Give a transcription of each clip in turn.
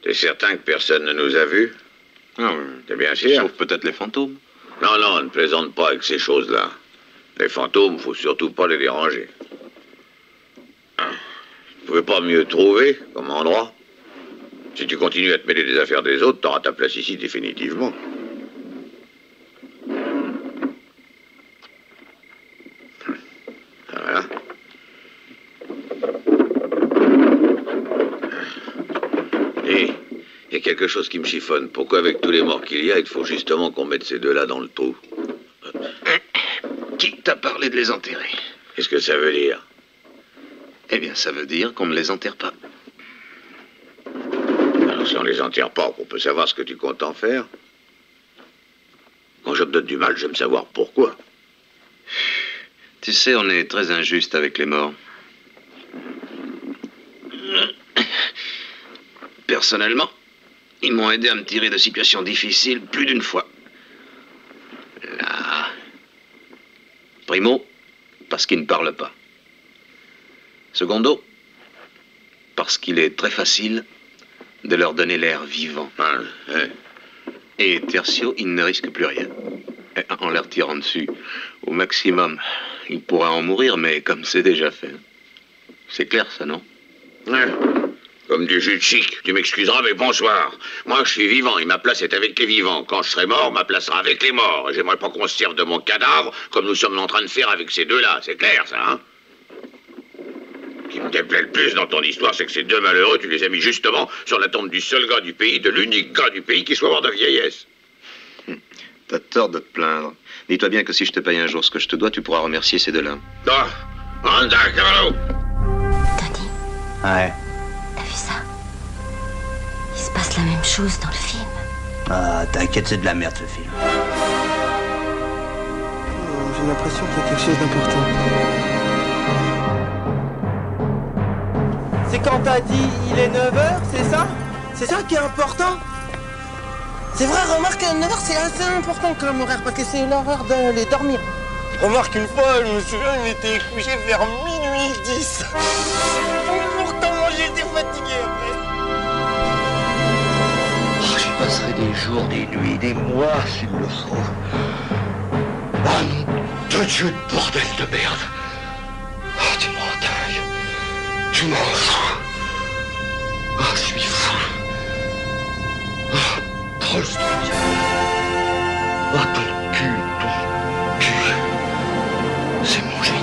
T'es certain que personne ne nous a vus? Non, T'es bien sûr? sauf peut-être les fantômes. Non, non, ne plaisante pas avec ces choses-là. Les fantômes, faut surtout pas les déranger. Tu pouvais pas mieux trouver comme endroit? Si tu continues à te mêler des affaires des autres, t'auras ta place ici définitivement. Voilà. Et il y a quelque chose qui me chiffonne. Pourquoi, avec tous les morts qu'il y a, il faut justement qu'on mette ces deux-là dans le trou? Qui t'a parlé de les enterrer? Qu'est-ce que ça veut dire? Eh bien, ça veut dire qu'on ne les enterre pas. Alors, si on les enterre pas, on peut savoir ce que tu comptes en faire. Quand je me donne du mal, j'aime savoir pourquoi. Tu sais, on est très injuste avec les morts. Personnellement, ils m'ont aidé à me tirer de situations difficiles plus d'une fois. Là... Primo, parce qu'il ne parle pas. Secondo, parce qu'il est très facile de leur donner l'air vivant. Ah, hein. Et tertio, il ne risque plus rien. Et en leur tirant dessus, au maximum, il pourra en mourir, mais comme c'est déjà fait. C'est clair, ça, non? Ouais. Comme du jus de chic. Tu m'excuseras, mais bonsoir. Moi, je suis vivant et ma place est avec les vivants. Quand je serai mort, ma place sera avec les morts. Et j'aimerais pas qu'on se serve de mon cadavre comme nous sommes en train de faire avec ces deux-là. C'est clair, ça, hein? Ce qui me déplaît le plus dans ton histoire, c'est que ces deux malheureux, tu les as mis justement sur la tombe du seul gars du pays, de l'unique gars du pays qui soit mort de vieillesse. T'as tort de te plaindre. Dis-toi bien que si je te paye un jour ce que je te dois, tu pourras remercier ces deux-là. Ah, anda, Carlo. Tony, Ouais. t'as vu ça? Il se passe la même chose dans le film. Ah, t'inquiète, c'est de la merde ce film. J'ai l'impression qu'il y a quelque chose d'important. C'est quand t'as dit il est 9h, c'est ça? C'est ça qui est important? C'est vrai, remarque, 9h c'est assez important comme horaire parce que c'est l'heure d'aller dormir. Remarque, une fois, je me souviens, il était couché vers minuit 10. Pourtant, moi j'étais fatigué après. Oh, j'y passerai des jours, des nuits, des mois s'il le faut. Ah non, de Dieu de bordel de merde. Ah, tu m'en dingue. Je m'en fous. Ah, je suis fou. Ah, Tolstoy. Ah, ton cul. C'est mon génie.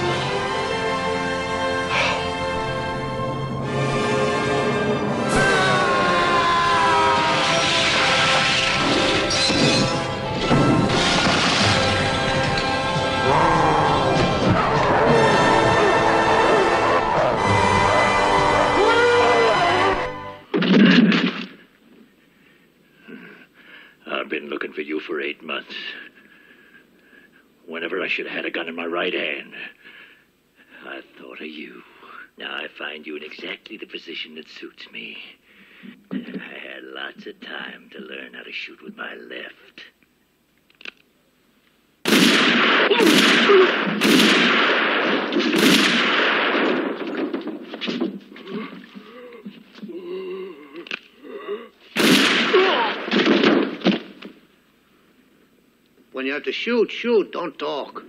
I've been looking for you for 8 months. Whenever I should have had a gun in my right hand, I thought of you. Now I find you in exactly the position that suits me. I had lots of time to learn how to shoot with my left. When you have to shoot, shoot, don't talk.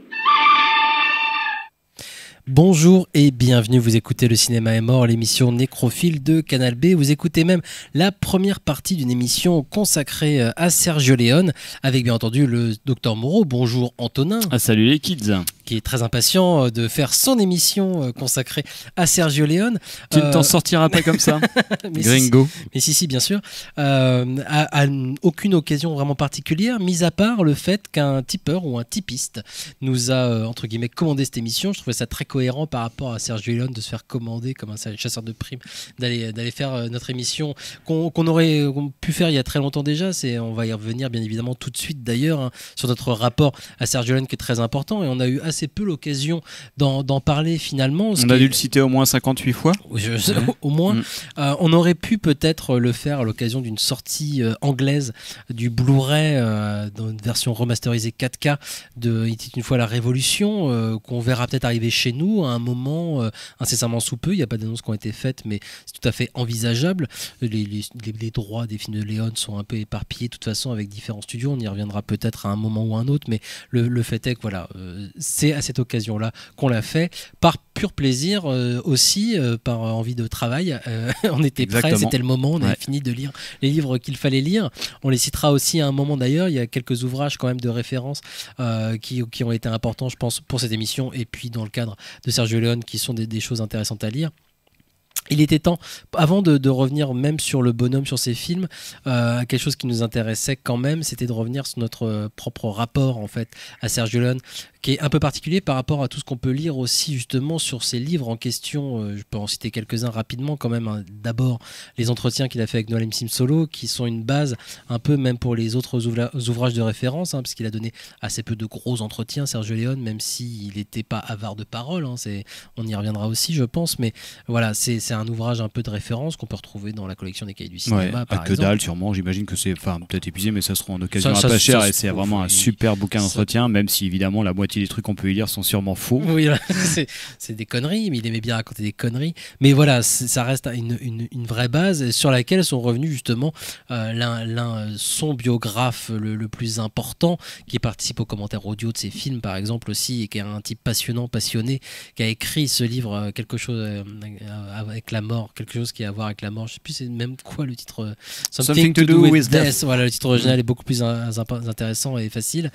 Bonjour et bienvenue, vous écoutez Le Cinéma est mort, l'émission nécrophile de Canal B. Vous écoutez même la première partie d'une émission consacrée à Sergio Leone, avec bien entendu le Dr Moreau. Bonjour Antonin. Ah, salut les kids. Qui est très impatient de faire son émission consacrée à Sergio Leone. Tu ne t'en sortiras pas comme ça, Gringo. Mais si, bien sûr. À aucune occasion vraiment particulière, mis à part le fait qu'un tipeur ou un tipiste nous a, entre guillemets, commandé cette émission. Je trouvais ça très cohérent par rapport à Sergio Leone de se faire commander comme un chasseur de primes, d'aller faire notre émission qu'on aurait pu faire il y a très longtemps déjà. On va y revenir bien évidemment tout de suite d'ailleurs, hein, sur notre rapport à Sergio Leone qui est très important, et on a eu assez assez peu l'occasion d'en parler finalement. On a dû le citer au moins 58 fois. Au moins. On aurait pu peut-être le faire à l'occasion d'une sortie anglaise du Blu-ray dans une version remasterisée 4K de Il était une fois la Révolution, qu'on verra peut-être arriver chez nous à un moment incessamment sous peu. Il n'y a pas d'annonces qui ont été faites, mais c'est tout à fait envisageable. Les droits des films de Léon sont un peu éparpillés de toute façon avec différents studios. On y reviendra peut-être à un moment ou un autre, mais le fait est que voilà, c'est à cette occasion-là qu'on l'a fait, par pur plaisir aussi, par envie de travail. On était prêts, c'était le moment, on avait fini de lire les livres qu'il fallait lire. On les citera aussi à un moment d'ailleurs. Il y a quelques ouvrages quand même de référence qui ont été importants, je pense, pour cette émission, et puis dans le cadre de Sergio Leone, qui sont des choses intéressantes à lire. Il était temps, avant de revenir même sur le bonhomme, sur ses films, quelque chose qui nous intéressait quand même, c'était de revenir sur notre propre rapport en fait à Sergio Leone, qui est un peu particulier par rapport à tout ce qu'on peut lire aussi justement sur ses livres en question. Je peux en citer quelques-uns rapidement quand même. D'abord, les entretiens qu'il a fait avec Noël Msimsolo, qui sont une base un peu même pour les autres ouvrages de référence, parce qu'il a donné assez peu de gros entretiens, Sergio Leone, même s'il n'était pas avare de parole. On y reviendra aussi, je pense, mais voilà, c'est un ouvrage un peu de référence qu'on peut retrouver dans la collection des Cahiers du cinéma, par exemple. Dalle, sûrement. J'imagine que c'est peut-être épuisé, mais ça sera en occasion à pas cher, et c'est vraiment un super bouquin d'entretien, même si évidemment la moitié des trucs qu'on peut y lire sont sûrement faux. Oui, c'est des conneries, mais il aimait bien raconter des conneries. Mais voilà, ça reste une vraie base sur laquelle sont revenus justement son biographe le plus important, qui participe aux commentaires audio de ses films par exemple aussi, et qui est un type passionné, qui a écrit ce livre, quelque chose avec la mort, quelque chose qui a à voir avec la mort. Je sais plus c'est même quoi le titre. Something to do with death. Voilà, le titre original est beaucoup plus intéressant et facile.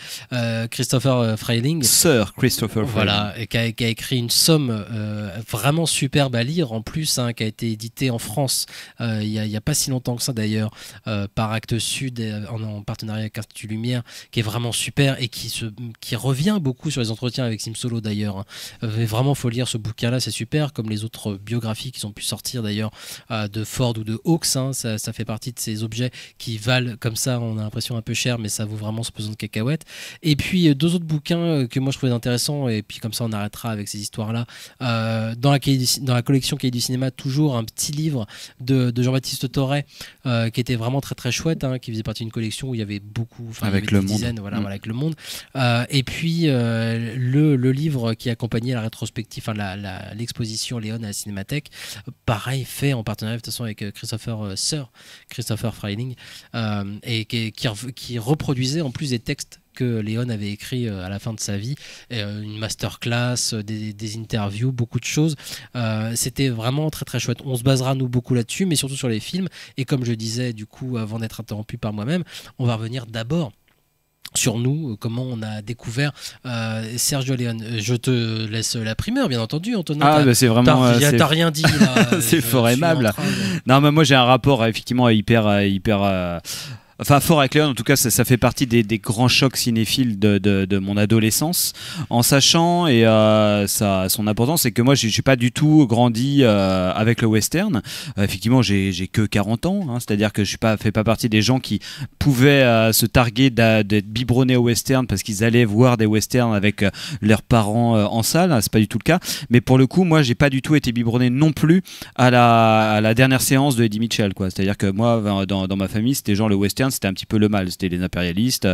Christopher Frayling. Sir Christopher Frayling. Voilà, et qui a écrit une somme vraiment superbe à lire en plus, qui a été édité en France il y a pas si longtemps que ça d'ailleurs, par Actes Sud en partenariat avec Institut Lumière, qui est vraiment super et qui revient beaucoup sur les entretiens avec Simsolo d'ailleurs. Vraiment, faut lire ce bouquin-là, c'est super, comme les autres biographies qui ont pu sortir d'ailleurs de Ford ou de Hawks. Ça fait partie de ces objets qui valent comme ça, on a l'impression un peu cher, mais ça vaut vraiment ce pesant de cacahuètes. Et puis deux autres bouquins que moi je trouvais intéressants, et puis comme ça on arrêtera avec ces histoires-là. Dans la collection Cahiers du cinéma, toujours un petit livre de Jean-Baptiste Torret qui était vraiment très très chouette, qui faisait partie d'une collection où il y avait beaucoup, avec le monde. Voilà, avec le monde. Et puis le livre qui accompagnait la rétrospective, l'exposition Léon à la Cinémathèque, pareil, fait en partenariat de toute façon avec Sir Christopher Frayling, et qui reproduisait en plus des textes que Léon avait écrit à la fin de sa vie, une masterclass, des interviews, beaucoup de choses. C'était vraiment très très chouette. On se basera nous beaucoup là-dessus, mais surtout sur les films. Et comme je disais du coup avant d'être interrompu par moi-même, on va revenir d'abord sur nous, comment on a découvert Sergio Leone. Je te laisse la primeur, bien entendu, Antonin. C'est vraiment... T'as rien dit là. C'est fort aimable. Non, mais moi j'ai un rapport effectivement hyper fort avec Léon. En tout cas, ça fait partie des grands chocs cinéphiles de mon adolescence, en sachant, et son importance, c'est que moi je suis pas du tout grandi avec le western. Effectivement, j'ai que 40 ans, c'est-à-dire que je fais pas partie des gens qui pouvaient se targuer d'être biberonnés au western parce qu'ils allaient voir des westerns avec leurs parents en salle. C'est pas du tout le cas. Mais pour le coup, moi j'ai pas du tout été biberonné non plus à la dernière séance de Eddie Mitchell, quoi. C'est-à-dire que moi dans ma famille, c'était genre le western, c'était un petit peu le mal, c'était les impérialistes,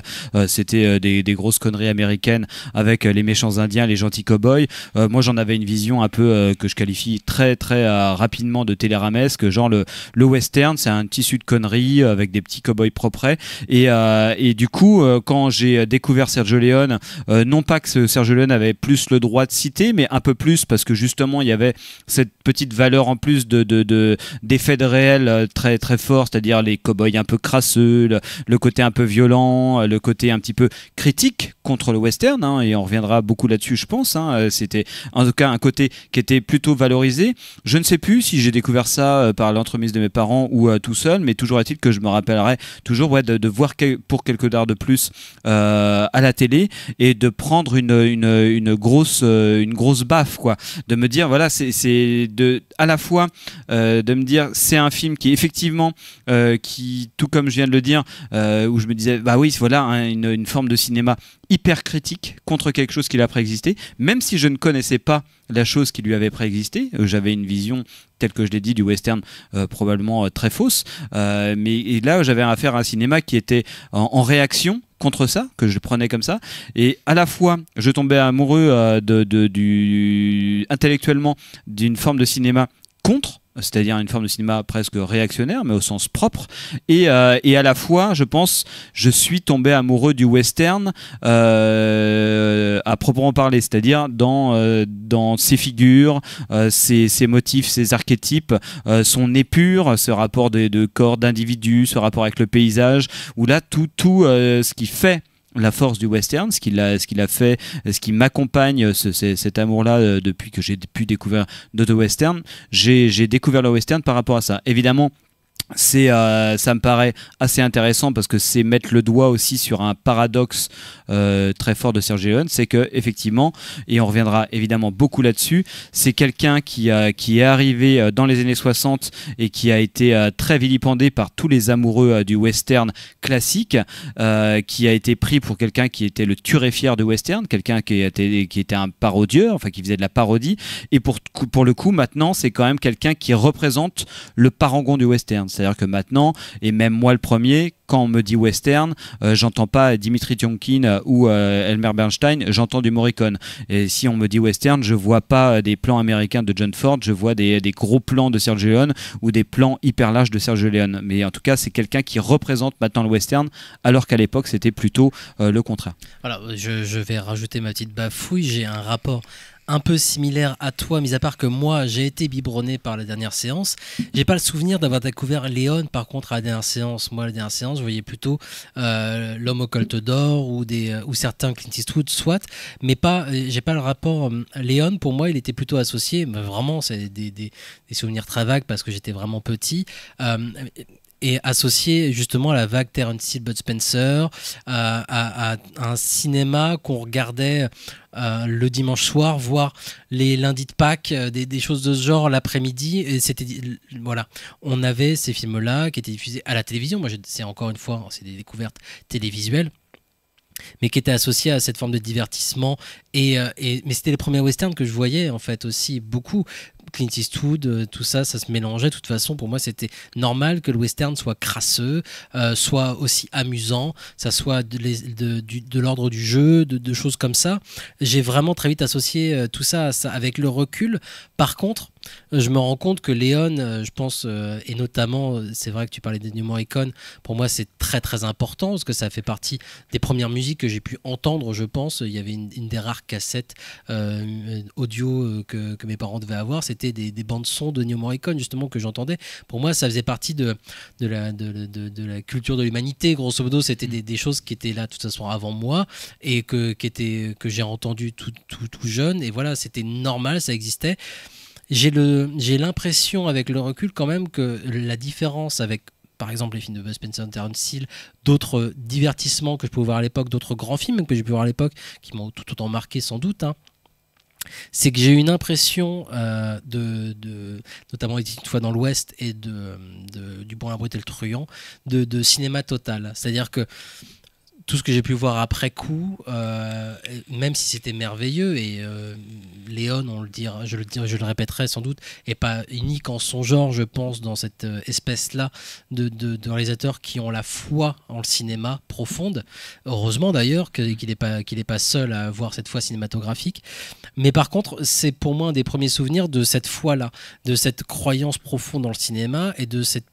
c'était des grosses conneries américaines avec les méchants indiens, les gentils cow-boys. Moi j'en avais une vision un peu que je qualifie très très rapidement de téléramesque, genre le western c'est un tissu de conneries avec des petits cow-boys propres, et du coup quand j'ai découvert Sergio Leone, non pas que Sergio Leone avait plus le droit de citer, mais un peu plus parce que justement il y avait cette petite valeur en plus d'effets de réel très très fort, c'est-à-dire les cow-boys un peu crasseux, le côté un peu violent, le côté un petit peu critique contre le western, et on reviendra beaucoup là-dessus je pense, c'était en tout cas un côté qui était plutôt valorisé. Je ne sais plus si j'ai découvert ça par l'entremise de mes parents ou tout seul, mais toujours est-il que je me rappellerai toujours de voir pour quelques dollars de plus à la télé, et de prendre une grosse baffe, quoi, de me dire voilà, c'est à la fois de me dire c'est un film qui effectivement qui, tout comme je viens de le dire, dire, où je me disais, bah oui, voilà, hein, une forme de cinéma hyper critique contre quelque chose qui l'a préexisté, même si je ne connaissais pas la chose qui lui avait préexisté. J'avais une vision, telle que je l'ai dit, du western probablement très fausse, mais là j'avais affaire à un cinéma qui était en réaction contre ça, que je prenais comme ça, et à la fois je tombais amoureux intellectuellement d'une forme de cinéma contre, c'est-à-dire une forme de cinéma presque réactionnaire, mais au sens propre, et à la fois, je pense, je suis tombé amoureux du western à proprement parler, c'est-à-dire dans ses figures, ses motifs, ses archétypes, son épure, ce rapport de corps d'individu, ce rapport avec le paysage, où là, tout ce qui fait la force du western, ce qu'il a fait, ce qui m'accompagne, cet amour-là depuis que j'ai pu découvrir d'autres westerns, j'ai découvert le western par rapport à ça. Évidemment, ça me paraît assez intéressant parce que c'est mettre le doigt aussi sur un paradoxe très fort de Sergio Leone, c'est que effectivement, et on reviendra évidemment beaucoup là-dessus, c'est quelqu'un qui est arrivé dans les années 60 et qui a été très vilipendé par tous les amoureux du western classique, qui a été pris pour quelqu'un qui était le turéfière de western, quelqu'un qui était un parodieur, enfin qui faisait de la parodie, et pour le coup maintenant c'est quand même quelqu'un qui représente le parangon du western. C'est-à-dire que maintenant, et même moi le premier, quand on me dit western, j'entends pas Dimitri Tiomkin ou Elmer Bernstein, j'entends du Morricone. Et si on me dit western, je vois pas des plans américains de John Ford, je vois des gros plans de Sergio Leone ou des plans hyper larges de Sergio Leone. Mais en tout cas, c'est quelqu'un qui représente maintenant le western, alors qu'à l'époque, c'était plutôt le contraire. Voilà, je vais rajouter ma petite bafouille, j'ai un rapport un peu similaire à toi, mis à part que moi j'ai été biberonné par la dernière séance. J'ai pas le souvenir d'avoir découvert Léon par contre à la dernière séance. Moi, à la dernière séance, je voyais plutôt L'Homme au colt d'or ou certains Clint Eastwood, soit, mais pas. J'ai pas le rapport. Léon, pour moi, il était plutôt associé. Mais vraiment, c'est des souvenirs très vagues parce que j'étais vraiment petit. Et associé justement à la vague Terence Hill, Bud Spencer, à un cinéma qu'on regardait le dimanche soir, voire les lundis de Pâques, des choses de ce genre l'après-midi. Et c'était, voilà, on avait ces films-là qui étaient diffusés à la télévision. Moi, c'est encore une fois, c'est des découvertes télévisuelles, mais qui étaient associés à cette forme de divertissement. Mais c'était les premiers westerns que je voyais en fait aussi beaucoup. Clint Eastwood, tout ça, ça se mélangeait. De toute façon, pour moi, c'était normal que le western soit crasseux, soit aussi amusant, ça soit de l'ordre du jeu, de choses comme ça. J'ai vraiment très vite associé tout ça à ça. Avec le recul, par contre, je me rends compte que Léon, je pense, et notamment, c'est vrai que tu parlais d'Ennio Morricone, pour moi c'est très très important parce que ça fait partie des premières musiques que j'ai pu entendre, je pense. Il y avait une des rares cassettes audio que mes parents devaient avoir, c'était des bandes son d'Ennio Morricone justement que j'entendais. Pour moi ça faisait partie de la culture de l'humanité, grosso modo. C'était des choses qui étaient là de toute façon avant moi et que j'ai entendu tout jeune, et voilà, c'était normal, ça existait. J'ai l'impression avec le recul quand même que la différence avec par exemple les films de Bud Spencer, Terence Hill, d'autres divertissements que je pouvais voir à l'époque, d'autres grands films que j'ai pu voir à l'époque qui m'ont tout autant marqué sans doute, hein, c'est que j'ai eu une impression notamment une fois dans l'Ouest et du Bon, la brute et le truand, de cinéma total. C'est-à-dire que tout ce que j'ai pu voir après coup, même si c'était merveilleux, et Léon, je le répéterai sans doute, est pas unique en son genre, je pense, dans cette espèce-là de réalisateurs qui ont la foi en le cinéma profonde. Heureusement d'ailleurs qu'il n'est pas seul à avoir cette foi cinématographique. Mais par contre, c'est pour moi un des premiers souvenirs de cette foi-là, de cette croyance profonde dans le cinéma et de cette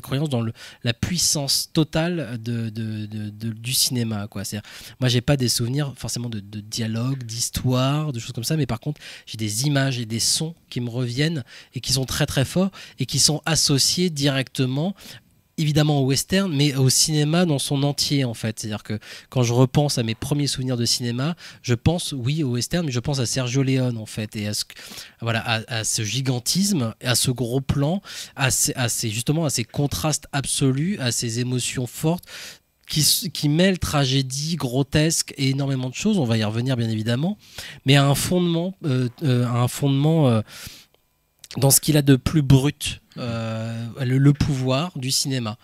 croyance dans la puissance totale du cinéma. Quoi. Moi, j'ai pas des souvenirs forcément de dialogue, d'histoire, de choses comme ça, mais par contre, j'ai des images et des sons qui me reviennent et qui sont très très forts et qui sont associés directement, évidemment au western, mais au cinéma dans son entier en fait. C'est-à-dire que quand je repense à mes premiers souvenirs de cinéma, je pense oui au western, mais je pense à Sergio Leone en fait, et à ce gigantisme, à ce gros plan, justement à ces contrastes absolus, à ces émotions fortes qui mêle tragédie, grotesque et énormément de choses. On va y revenir bien évidemment, mais à un fondement dans ce qu'il a de plus brut, le pouvoir du cinéma.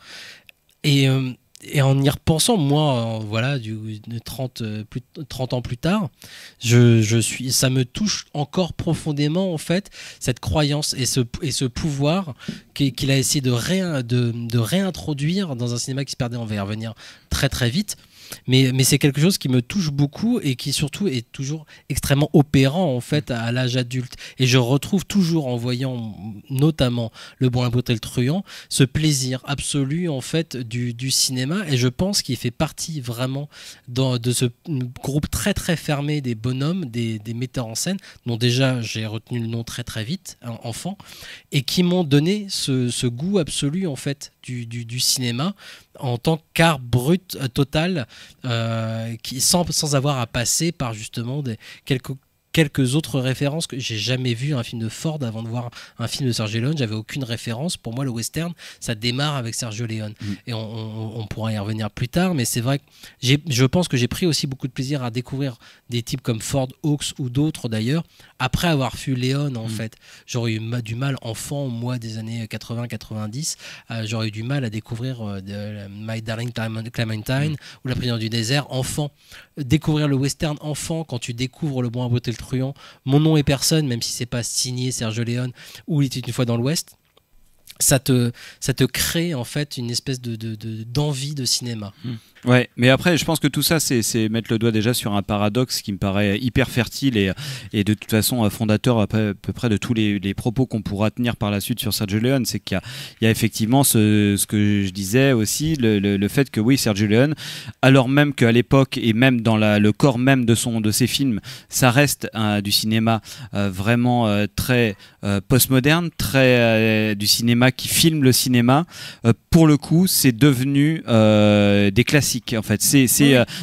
Et Et en y repensant, moi, voilà, 30 ans plus tard, ça me touche encore profondément, en fait, cette croyance et ce pouvoir qu'il a essayé de réintroduire dans un cinéma qui se perdait. On va y revenir très très vite. Mais c'est quelque chose qui me touche beaucoup et qui surtout est toujours extrêmement opérant en fait à l'âge adulte. Et je retrouve toujours en voyant notamment Le Bon, la Brute et le Truand ce plaisir absolu en fait du cinéma. Et je pense qu'il fait partie vraiment de ce groupe très très fermé des bonhommes, des metteurs en scène dont déjà j'ai retenu le nom très très vite, enfant, et qui m'ont donné ce goût absolu en fait du cinéma en tant qu'art brut total, sans avoir à passer par justement quelques autres références. Que j'ai jamais vu un film de Ford avant de voir un film de Sergio Leone. J'avais aucune référence. Pour moi, le western, ça démarre avec Sergio Leone. Et on pourra y revenir plus tard, mais c'est vrai que je pense que j'ai pris aussi beaucoup de plaisir à découvrir des types comme Ford, Hawks ou d'autres d'ailleurs, après avoir vu Leone en fait. J'aurais eu du mal, enfant, moi, des années 80-90, j'aurais eu du mal à découvrir My Darling Clementine ou La Prisonnière du désert, enfant. Découvrir le western enfant, quand tu découvres Le Bon, la Brute et le Truand, Mon nom est personne, même si c'est pas signé Sergio Leone ou Il était une fois dans l'Ouest, ça te crée en fait une espèce d'envie de cinéma. Ouais, mais après, je pense que tout ça, c'est mettre le doigt déjà sur un paradoxe qui me paraît hyper fertile et de toute façon fondateur à peu près de tous les propos qu'on pourra tenir par la suite sur Sergio Leone. C'est qu'il y a effectivement ce que je disais aussi, le fait que oui, Sergio Leone, alors même qu'à l'époque et même dans le corps même de ses films, ça reste du cinéma vraiment très postmoderne, très du cinéma qui filme le cinéma. Pour le coup, c'est devenu des classiques. En fait,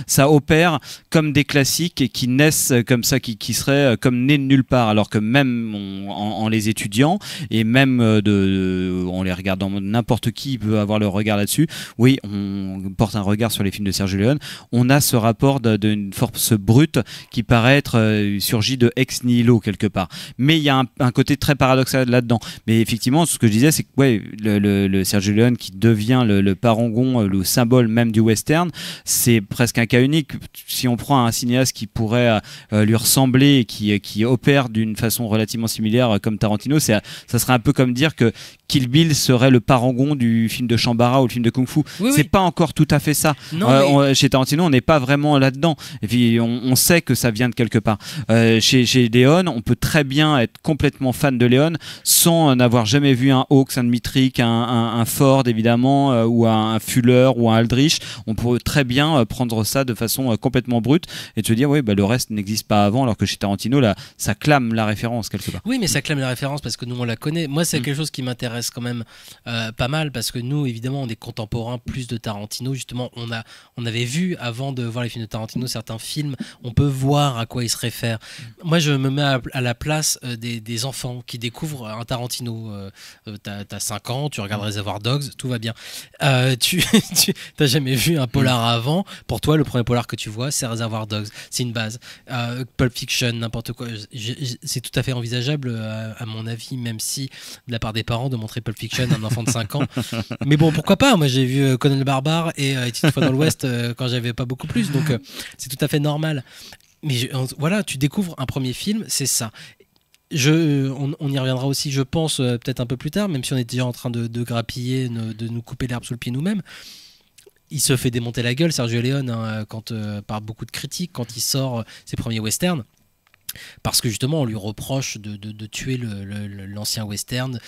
ça opère comme des classiques et qui naissent comme ça, qui seraient comme nés de nulle part, alors que même en les étudiant et même en les regardant, n'importe qui peut avoir le regard là-dessus. Oui, on porte un regard sur les films de Sergio Leone. On a ce rapport d'une force brute qui paraît être surgi de ex nihilo quelque part. Mais il y a un côté très paradoxal là-dedans. Mais effectivement, ce que je disais, c'est que ouais, le Sergio Leone qui devient le parangon, le symbole même du western, c'est presque un cas unique. Si on prend un cinéaste qui pourrait lui ressembler et qui opère d'une façon relativement similaire comme Tarantino, ça serait un peu comme dire que Kill Bill serait le parangon du film de Shambhala ou le film de Kung Fu. C'est pas encore tout à fait ça. Non, chez Tarantino, on n'est pas vraiment là-dedans. Et puis, on sait que ça vient de quelque part. Chez Leone, on peut très bien être complètement fan de Leone sans n'avoir jamais vu un Hawks, un Dmitrik, un Ford, évidemment, ou un Fuller ou un Aldrich. On peut très bien prendre ça de façon complètement brute et te dire, oui, le reste n'existe pas avant, alors que chez Tarantino, là, ça clame la référence quelque part. Oui, mais ça clame la référence parce que nous, on la connaît. Moi, c'est quelque chose qui m'intéresse quand même pas mal parce que nous, évidemment, on est contemporains plus de Tarantino. Justement, on avait vu avant de voir les films de Tarantino certains films, on peut voir à quoi ils se réfèrent. Moi, je me mets à la place des enfants qui découvrent un Tarantino. T'as 5 ans, tu regardes Reservoir Dogs, tout va bien. Tu t'as jamais vu un polar avant. Pour toi, le premier polar que tu vois, c'est Reservoir Dogs. C'est une base. Pulp Fiction, n'importe quoi. C'est tout à fait envisageable, à mon avis, même si de la part des parents, de montrer Pulp Fiction à un enfant de 5 ans. Mais bon, pourquoi pas. Moi, j'ai vu Conan le Barbare et une fois dans l'Ouest quand j'avais pas beaucoup plus. Donc, c'est tout à fait normal. Mais voilà, tu découvres un premier film, c'est ça. On y reviendra aussi, je pense, peut-être un peu plus tard, même si on est déjà en train de grappiller, de nous couper l'herbe sous le pied nous-mêmes. Il se fait démonter la gueule, Sergio Leone, par beaucoup de critiques, quand il sort ses premiers westerns. Parce que justement on lui reproche de tuer l'ancien western.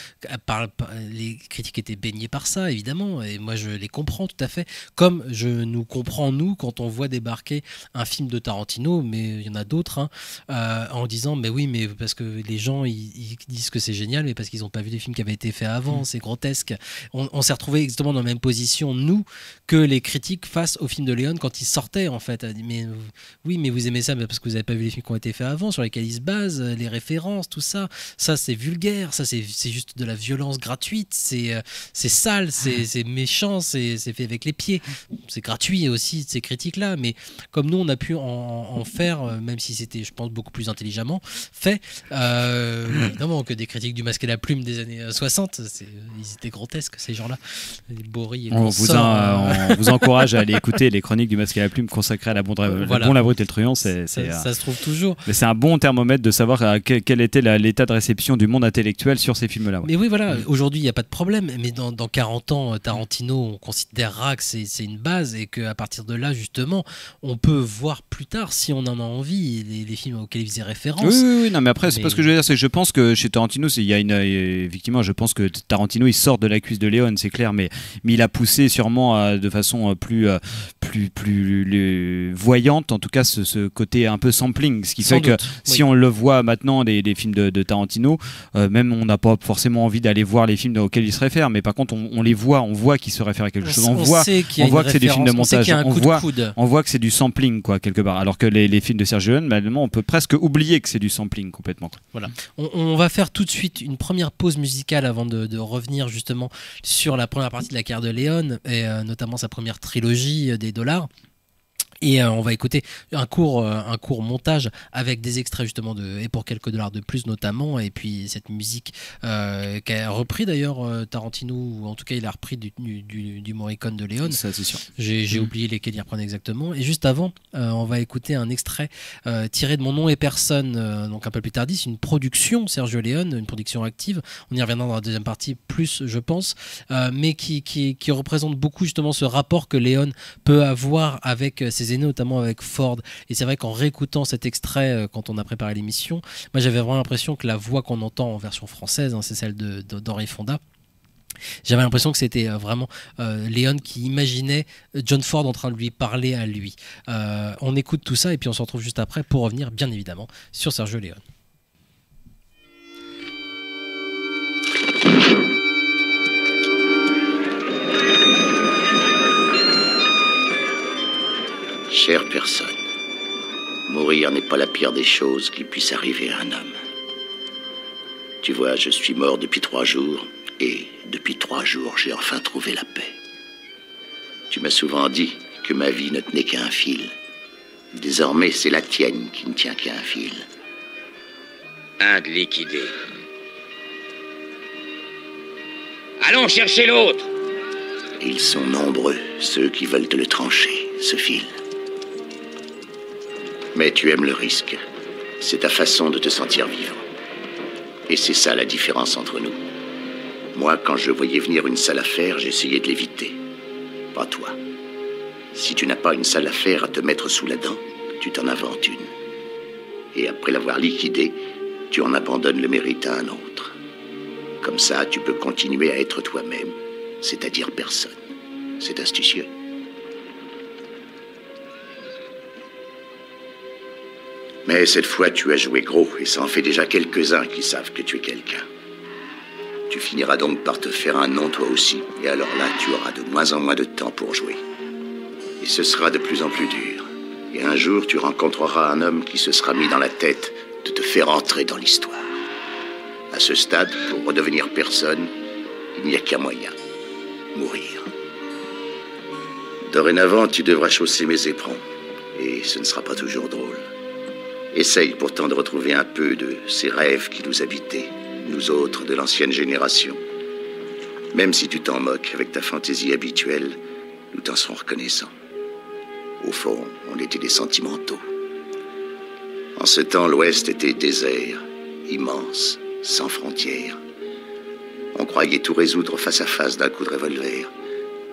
Les critiques étaient baignées par ça évidemment, et moi je les comprends tout à fait, comme je nous comprends nous quand on voit débarquer un film de Tarantino, mais il y en a d'autres, en disant mais oui, mais parce que les gens ils disent que c'est génial, mais parce qu'ils n'ont pas vu des films qui avaient été faits avant, c'est grotesque. On s'est retrouvés exactement dans la même position nous que les critiques face au film de Leone quand il sortait en fait. Mais oui, mais vous aimez ça parce que vous n'avez pas vu les films qui ont été faits avant, sur lesquels ils se basent, les références, tout ça c'est vulgaire, ça c'est juste de la violence gratuite, c'est sale, c'est méchant, c'est fait avec les pieds. c'est gratuit aussi ces critiques-là, mais comme nous on a pu en faire, même si c'était, je pense, beaucoup plus intelligemment fait, évidemment que des critiques du Masque et la Plume des années 60, ils étaient grotesques ces gens-là. Les Boris et on vous encourage à aller écouter les chroniques du Masque et la Plume consacrées à la Bon, la Brute et le Truand. Ça se trouve toujours. Mais c'est un bon thermomètre de savoir quel était l'état de réception du monde intellectuel sur ces films-là. Ouais. Mais oui, voilà, aujourd'hui il n'y a pas de problème, mais dans 40 ans, Tarantino, on considérera que c'est une base et qu'à partir de là, justement, on peut voir plus tard, si on en a envie, les films auxquels il faisait référence. Oui, non, mais après, c'est pas ce que je veux dire, c'est que je pense que chez Tarantino, effectivement, je pense que Tarantino, il sort de la cuisse de Léon, c'est clair, mais il a poussé sûrement de façon plus voyante, en tout cas, ce côté un peu sampling, ce qui fait que si on le voit maintenant, des films de Tarantino, même on n'a pas forcément envie d'aller voir les films auxquels il se réfère, mais par contre, on les voit, on voit qu'il se réfère à quelque chose, on voit que c'est des films de montage, on voit que c'est du sampling, quoi, quelque part, alors que les films de Sergio Leone, on peut presque oublier que c'est du sampling complètement, quoi. Voilà. On va faire tout de suite une première pause musicale avant de revenir justement sur la première partie de la carrière de Léon et notamment sa première trilogie des dollars. Et on va écouter un court montage avec des extraits justement et pour quelques dollars de plus notamment, et puis cette musique qu'a repris d'ailleurs Tarantino, ou en tout cas il a repris du Morricone de Léon. Ça c'est sûr. J'ai oublié lesquels il reprenait exactement. Et juste avant, on va écouter un extrait tiré de Mon nom et personne, donc un peu plus tardif, une production Sergio Leone, une production active. On y reviendra dans la deuxième partie plus, je pense, mais qui représente beaucoup justement ce rapport que Leone peut avoir avec ses aînés, notamment avec Ford. Et c'est vrai qu'en réécoutant cet extrait quand on a préparé l'émission, moi j'avais vraiment l'impression que la voix qu'on entend en version française, c'est celle d'Henri Fonda. J'avais l'impression que c'était vraiment Léon qui imaginait John Ford en train de lui parler à lui. On écoute tout ça et puis on se retrouve juste après pour revenir bien évidemment sur Sergio Leone. Chère personne, mourir n'est pas la pire des choses qui puisse arriver à un homme. Tu vois, je suis mort depuis 3 jours, et depuis 3 jours, j'ai enfin trouvé la paix. Tu m'as souvent dit que ma vie ne tenait qu'à un fil. Désormais, c'est la tienne qui ne tient qu'à un fil. Un de liquidé. Allons chercher l'autre. Ils sont nombreux, ceux qui veulent te le trancher, ce fil. Mais tu aimes le risque. C'est ta façon de te sentir vivant. Et c'est ça la différence entre nous. Moi, quand je voyais venir une sale affaire, j'essayais de l'éviter. Pas toi. Si tu n'as pas une sale affaire à te mettre sous la dent, tu t'en inventes une. Et après l'avoir liquidée, tu en abandonnes le mérite à un autre. Comme ça, tu peux continuer à être toi-même, c'est-à-dire personne. C'est astucieux. Mais cette fois, tu as joué gros, et ça en fait déjà quelques-uns qui savent que tu es quelqu'un. Tu finiras donc par te faire un nom toi aussi, et alors là, tu auras de moins en moins de temps pour jouer. Et ce sera de plus en plus dur. Et un jour, tu rencontreras un homme qui se sera mis dans la tête de te faire entrer dans l'histoire. À ce stade, pour redevenir personne, il n'y a qu'un moyen, mourir. Dorénavant, tu devras chausser mes éperons, et ce ne sera pas toujours drôle. Essaye pourtant de retrouver un peu de ces rêves qui nous habitaient, nous autres de l'ancienne génération. Même si tu t'en moques avec ta fantaisie habituelle, nous t'en serons reconnaissants. Au fond, on était des sentimentaux. En ce temps, l'Ouest était désert, immense, sans frontières. On croyait tout résoudre face à face d'un coup de revolver.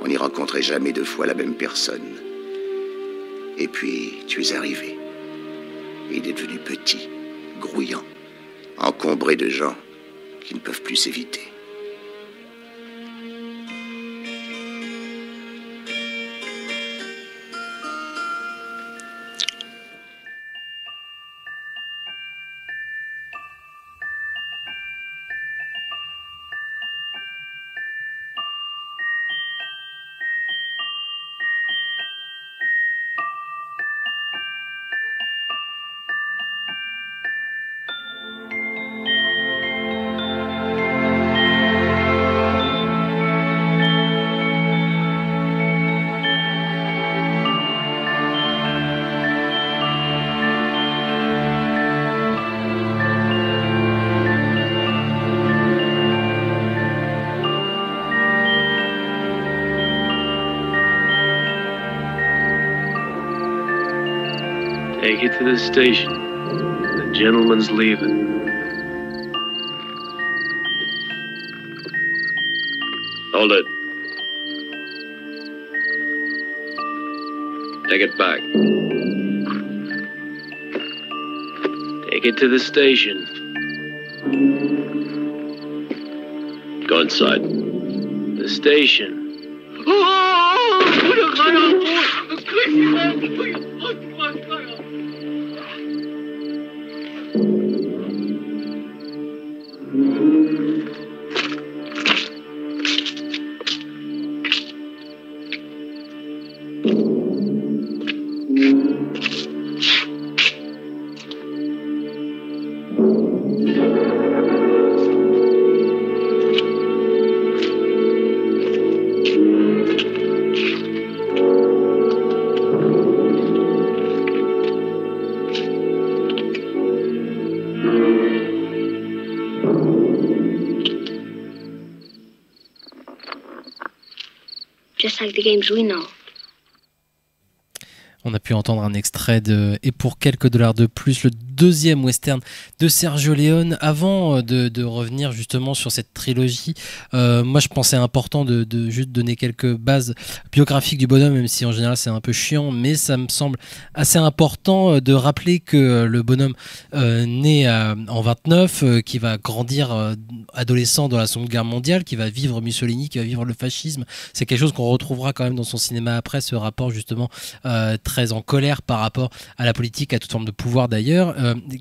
On n'y rencontrait jamais 2 fois la même personne. Et puis, tu es arrivé. Il est devenu petit, grouillant, encombré de gens qui ne peuvent plus s'éviter. Take it to the station. The gentleman's leaving. Hold it. Take it back. Take it to the station. Go inside. The station. Just like the games we know. On a pu entendre un extrait de Et pour quelques dollars de plus, le deuxième western de Sergio Leone. Avant de revenir justement sur cette trilogie, moi je pensais important de juste donner quelques bases biographiques du bonhomme, même si en général c'est un peu chiant, mais ça me semble assez important de rappeler que le bonhomme né en 29, qui va grandir adolescent dans la Seconde Guerre mondiale, qui va vivre Mussolini, qui va vivre le fascisme, c'est quelque chose qu'on retrouvera quand même dans son cinéma après, ce rapport justement très en colère par rapport à la politique, à toute forme de pouvoir d'ailleurs,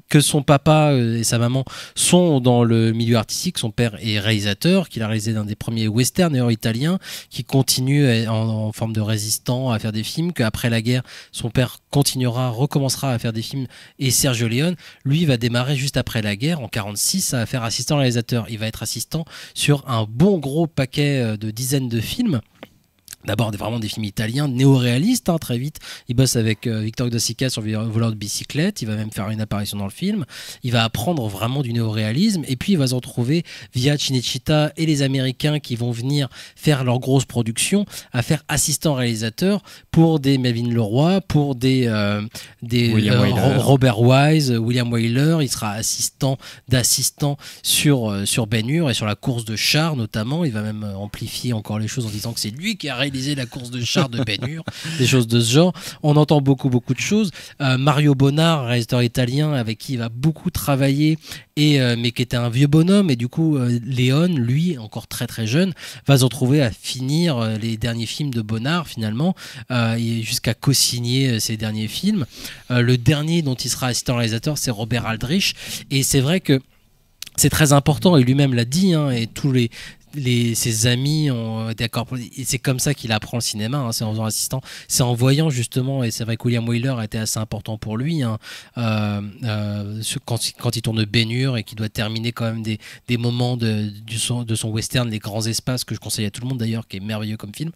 que son papa et sa maman sont dans le milieu artistique. Son père est réalisateur, qu'il a réalisé l'un des premiers westerns d'ailleurs italiens, qui continue en forme de résistant à faire des films, qu'après la guerre son père recommencera à faire des films, et Sergio Leone lui va démarrer juste après la guerre en 46 à faire assistant réalisateur. Il va être assistant sur un bon gros paquet de dizaines de films. D'abord vraiment des films italiens néo-réalistes, très vite. Il bosse avec Victor De Sica sur Voleur de bicyclette. Il va même faire une apparition dans le film. Il va apprendre vraiment du néo-réalisme. Et puis il va se retrouver via Cinecittà et les Américains qui vont venir faire leur grosse production à faire assistant réalisateur pour des Melvin Leroy, pour des Robert Wise, William Wyler. Il sera assistant sur Ben-Hur et sur la course de chars notamment. Il va même amplifier encore les choses en disant que c'est lui qui a réalisé la course de chars de Ben-Hur, des choses de ce genre. On entend beaucoup de choses. Mario Bonnard, réalisateur italien avec qui il va beaucoup travailler, mais qui était un vieux bonhomme, et du coup Leone, lui, encore très très jeune, va se retrouver à finir les derniers films de Bonnard finalement, jusqu'à co-signer ses derniers films. Le dernier dont il sera assistant réalisateur, c'est Robert Aldrich, et c'est vrai que c'est très important, et lui-même l'a dit, et tous ses amis ont été d'accord. Et c'est comme ça qu'il apprend le cinéma, c'est en faisant assistant, c'est en voyant justement, et c'est vrai que William Wyler a été assez important pour lui, quand il tourne Ben-Hur et qu'il doit terminer quand même des moments de son western, Les Grands Espaces, que je conseille à tout le monde d'ailleurs, qui est merveilleux comme film.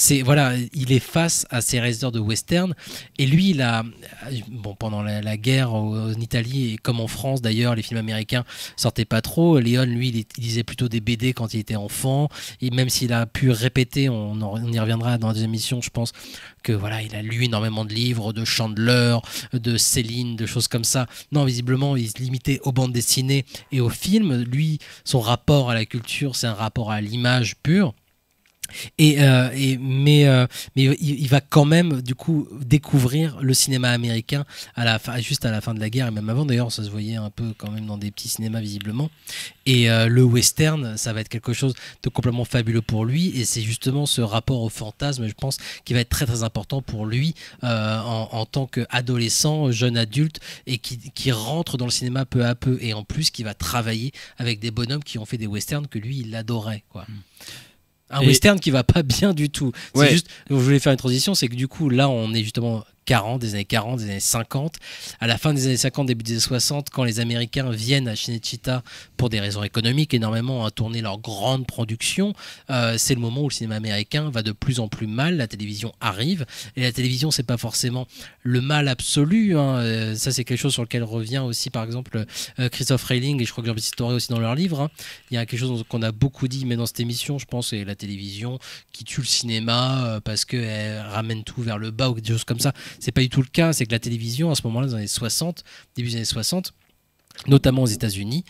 Il est face à ces réalisateurs de western, et lui pendant la guerre en Italie, et comme en France d'ailleurs, les films américains sortaient pas trop. Leone, lui, il lisait plutôt des BD quand il était enfant, et même s'il a pu répéter, on y reviendra dans des émissions, je pense, que il a lu énormément de livres de Chandler, de Céline, de choses comme ça. Non, visiblement, il se limitait aux bandes dessinées et aux films. Lui, son rapport à la culture, c'est un rapport à l'image pure. Mais il va quand même du coup découvrir le cinéma américain juste à la fin de la guerre, et même avant d'ailleurs, ça se voyait un peu quand même dans des petits cinémas visiblement, et le western, ça va être quelque chose de complètement fabuleux pour lui, et c'est justement ce rapport au fantasme, je pense, qui va être très très important pour lui en tant qu'adolescent, jeune adulte, et qui rentre dans le cinéma peu à peu, et en plus qui va travailler avec des bonhommes qui ont fait des westerns que lui il adorait, quoi. Un western qui va pas bien du tout. Ouais. C'est juste, je voulais faire une transition, c'est que du coup, là, on est justement des années 40, des années 50. À la fin des années 50, début des années 60, quand les Américains viennent à Cinecittà pour des raisons économiques, énormément à tourner leurs grandes productions, c'est le moment où le cinéma américain va de plus en plus mal. La télévision arrive, et la télévision, c'est pas forcément le mal absolu. Ça, c'est quelque chose sur lequel revient aussi, par exemple, Christophe Reiling, et je crois que Jean-Baptiste Toré aussi dans leur livre. Il y a quelque chose qu'on a beaucoup dit, mais dans cette émission, je pense, c'est la télévision qui tue le cinéma parce qu'elle ramène tout vers le bas ou des choses comme ça. c'est pas du tout le cas. C'est que la télévision, à ce moment-là, dans les années 60, début des années 60, notamment aux États-Unis,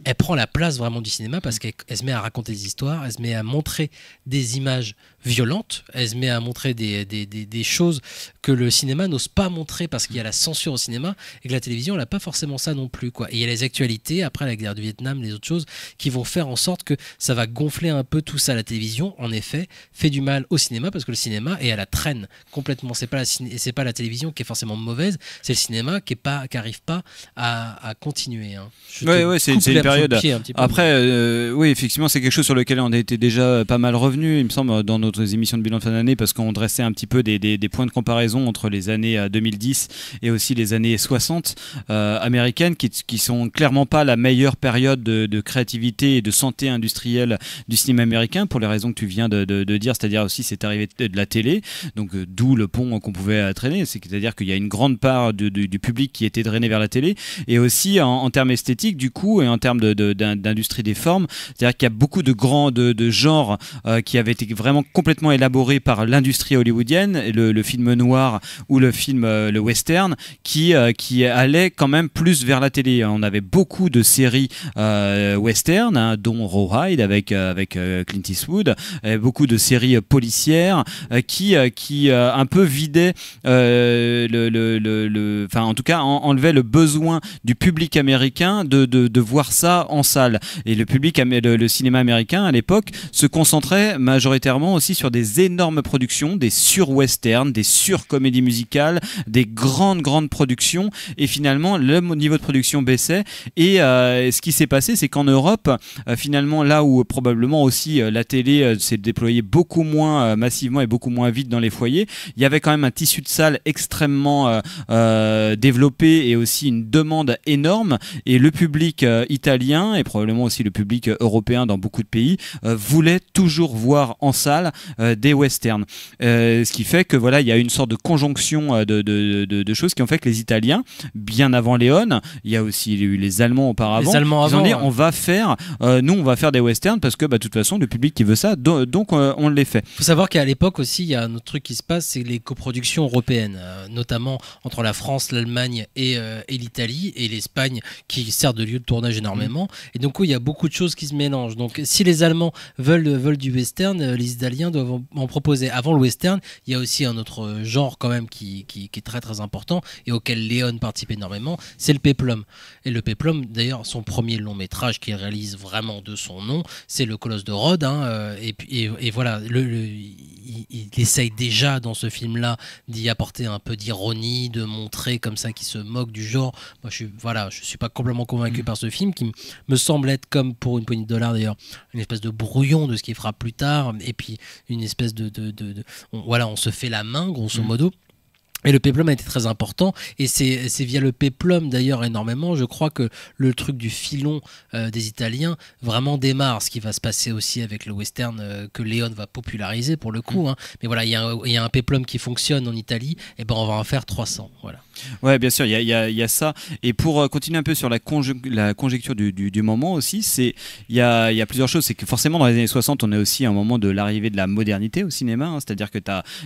elle prend la place vraiment du cinéma parce qu'elle se met à raconter des histoires, elle se met à montrer des images violentes, elle se met à montrer des choses que le cinéma n'ose pas montrer parce qu'il y a la censure au cinéma et que la télévision elle n'a pas forcément ça non plus, quoi. Et il y a les actualités, après la guerre du Vietnam, les autres choses qui vont faire en sorte que ça va gonfler un peu tout ça. La télévision, en effet, fait du mal au cinéma parce que le cinéma est à la traîne complètement. C'est pas la télévision qui est forcément mauvaise, c'est le cinéma qui n'arrive pas à continuer. Hein. Ouais, c'est une période. Après, oui, effectivement, c'est quelque chose sur lequel on a été déjà pas mal revenu, il me semble, dans nos émissions de bilan de fin d'année, parce qu'on dressait un petit peu des points de comparaison entre les années 2010 et aussi les années 60 américaines, qui sont clairement pas la meilleure période de créativité et de santé industrielle du cinéma américain, pour les raisons que tu viens de dire, c'est-à-dire aussi c'est arrivé de la télé, donc d'où le pont qu'on pouvait traîner, c'est-à-dire qu'il y a une grande part du public qui était drainé vers la télé, et aussi en termes esthétiques du coup, et en termes d'industrie des formes, c'est-à-dire qu'il y a beaucoup de genres qui avaient été vraiment complètement élaborés par l'industrie hollywoodienne, le film noir ou le film le western, qui allait quand même plus vers la télé. On avait beaucoup de séries western, hein, dont Rawhide avec Clint Eastwood, beaucoup de séries policières qui un peu vidaient enfin en tout cas enlevaient le besoin du public américain de voir ça en salle. Et le cinéma américain à l'époque se concentrait majoritairement aussi sur des énormes productions, des sur-westerns, des sur-comédies musicales, des grandes productions, et finalement le niveau de production baissait. Et ce qui s'est passé, c'est qu'en Europe, finalement, là où probablement aussi la télé s'est déployée beaucoup moins massivement et beaucoup moins vite dans les foyers, il y avait quand même un tissu de salles extrêmement développé et aussi une demande énorme, et le public italien et probablement aussi le public européen dans beaucoup de pays voulait toujours voir en salle des westerns, ce qui fait que voilà, il y a une sorte de conjonction de choses qui ont fait que les Italiens, bien avant Léon, il y a aussi eu les Allemands auparavant, ils ont dit on va faire des westerns parce que de toute façon le public qui veut ça, donc on les fait. Il faut savoir qu'à l'époque aussi il y a un autre truc qui se passe, c'est les coproductions européennes, notamment entre la France, l'Allemagne et l'Italie et l'Espagne, qui sert de lieu de tournage énormément, et donc il y a beaucoup de choses qui se mélangent. Donc si les Allemands veulent du western, les Italiens doivent en proposer. Avant le western, il y a aussi un autre genre quand même qui est très très important et auquel Léon participe énormément, c'est le péplum. Et le péplum, d'ailleurs, son premier long métrage qu'il réalise vraiment de son nom, c'est le Colosse de Rhodes, hein, et voilà, il essaye déjà dans ce film-là d'y apporter un peu d'ironie, de montrer comme ça qu'il se moque du genre. Moi, je suis pas complètement convaincu par ce film, qui me semble être, comme pour une poignée de dollars d'ailleurs, une espèce de brouillon de ce qu'il fera plus tard, et puis une espèce on se fait la main grosso modo. Et le péplum a été très important, et c'est via le péplum d'ailleurs énormément, je crois, que le truc du filon des Italiens vraiment démarre, ce qui va se passer aussi avec le western que Léon va populariser pour le coup, hein. Mais voilà, il y a un péplum qui fonctionne en Italie, et ben on va en faire 300, voilà. Ouais, bien sûr, il y a ça. Et pour continuer un peu sur la conjecture du moment aussi, il y a plusieurs choses. C'est que forcément dans les années 60, on est aussi à un moment de l'arrivée de la modernité au cinéma, hein. C'est-à-dire que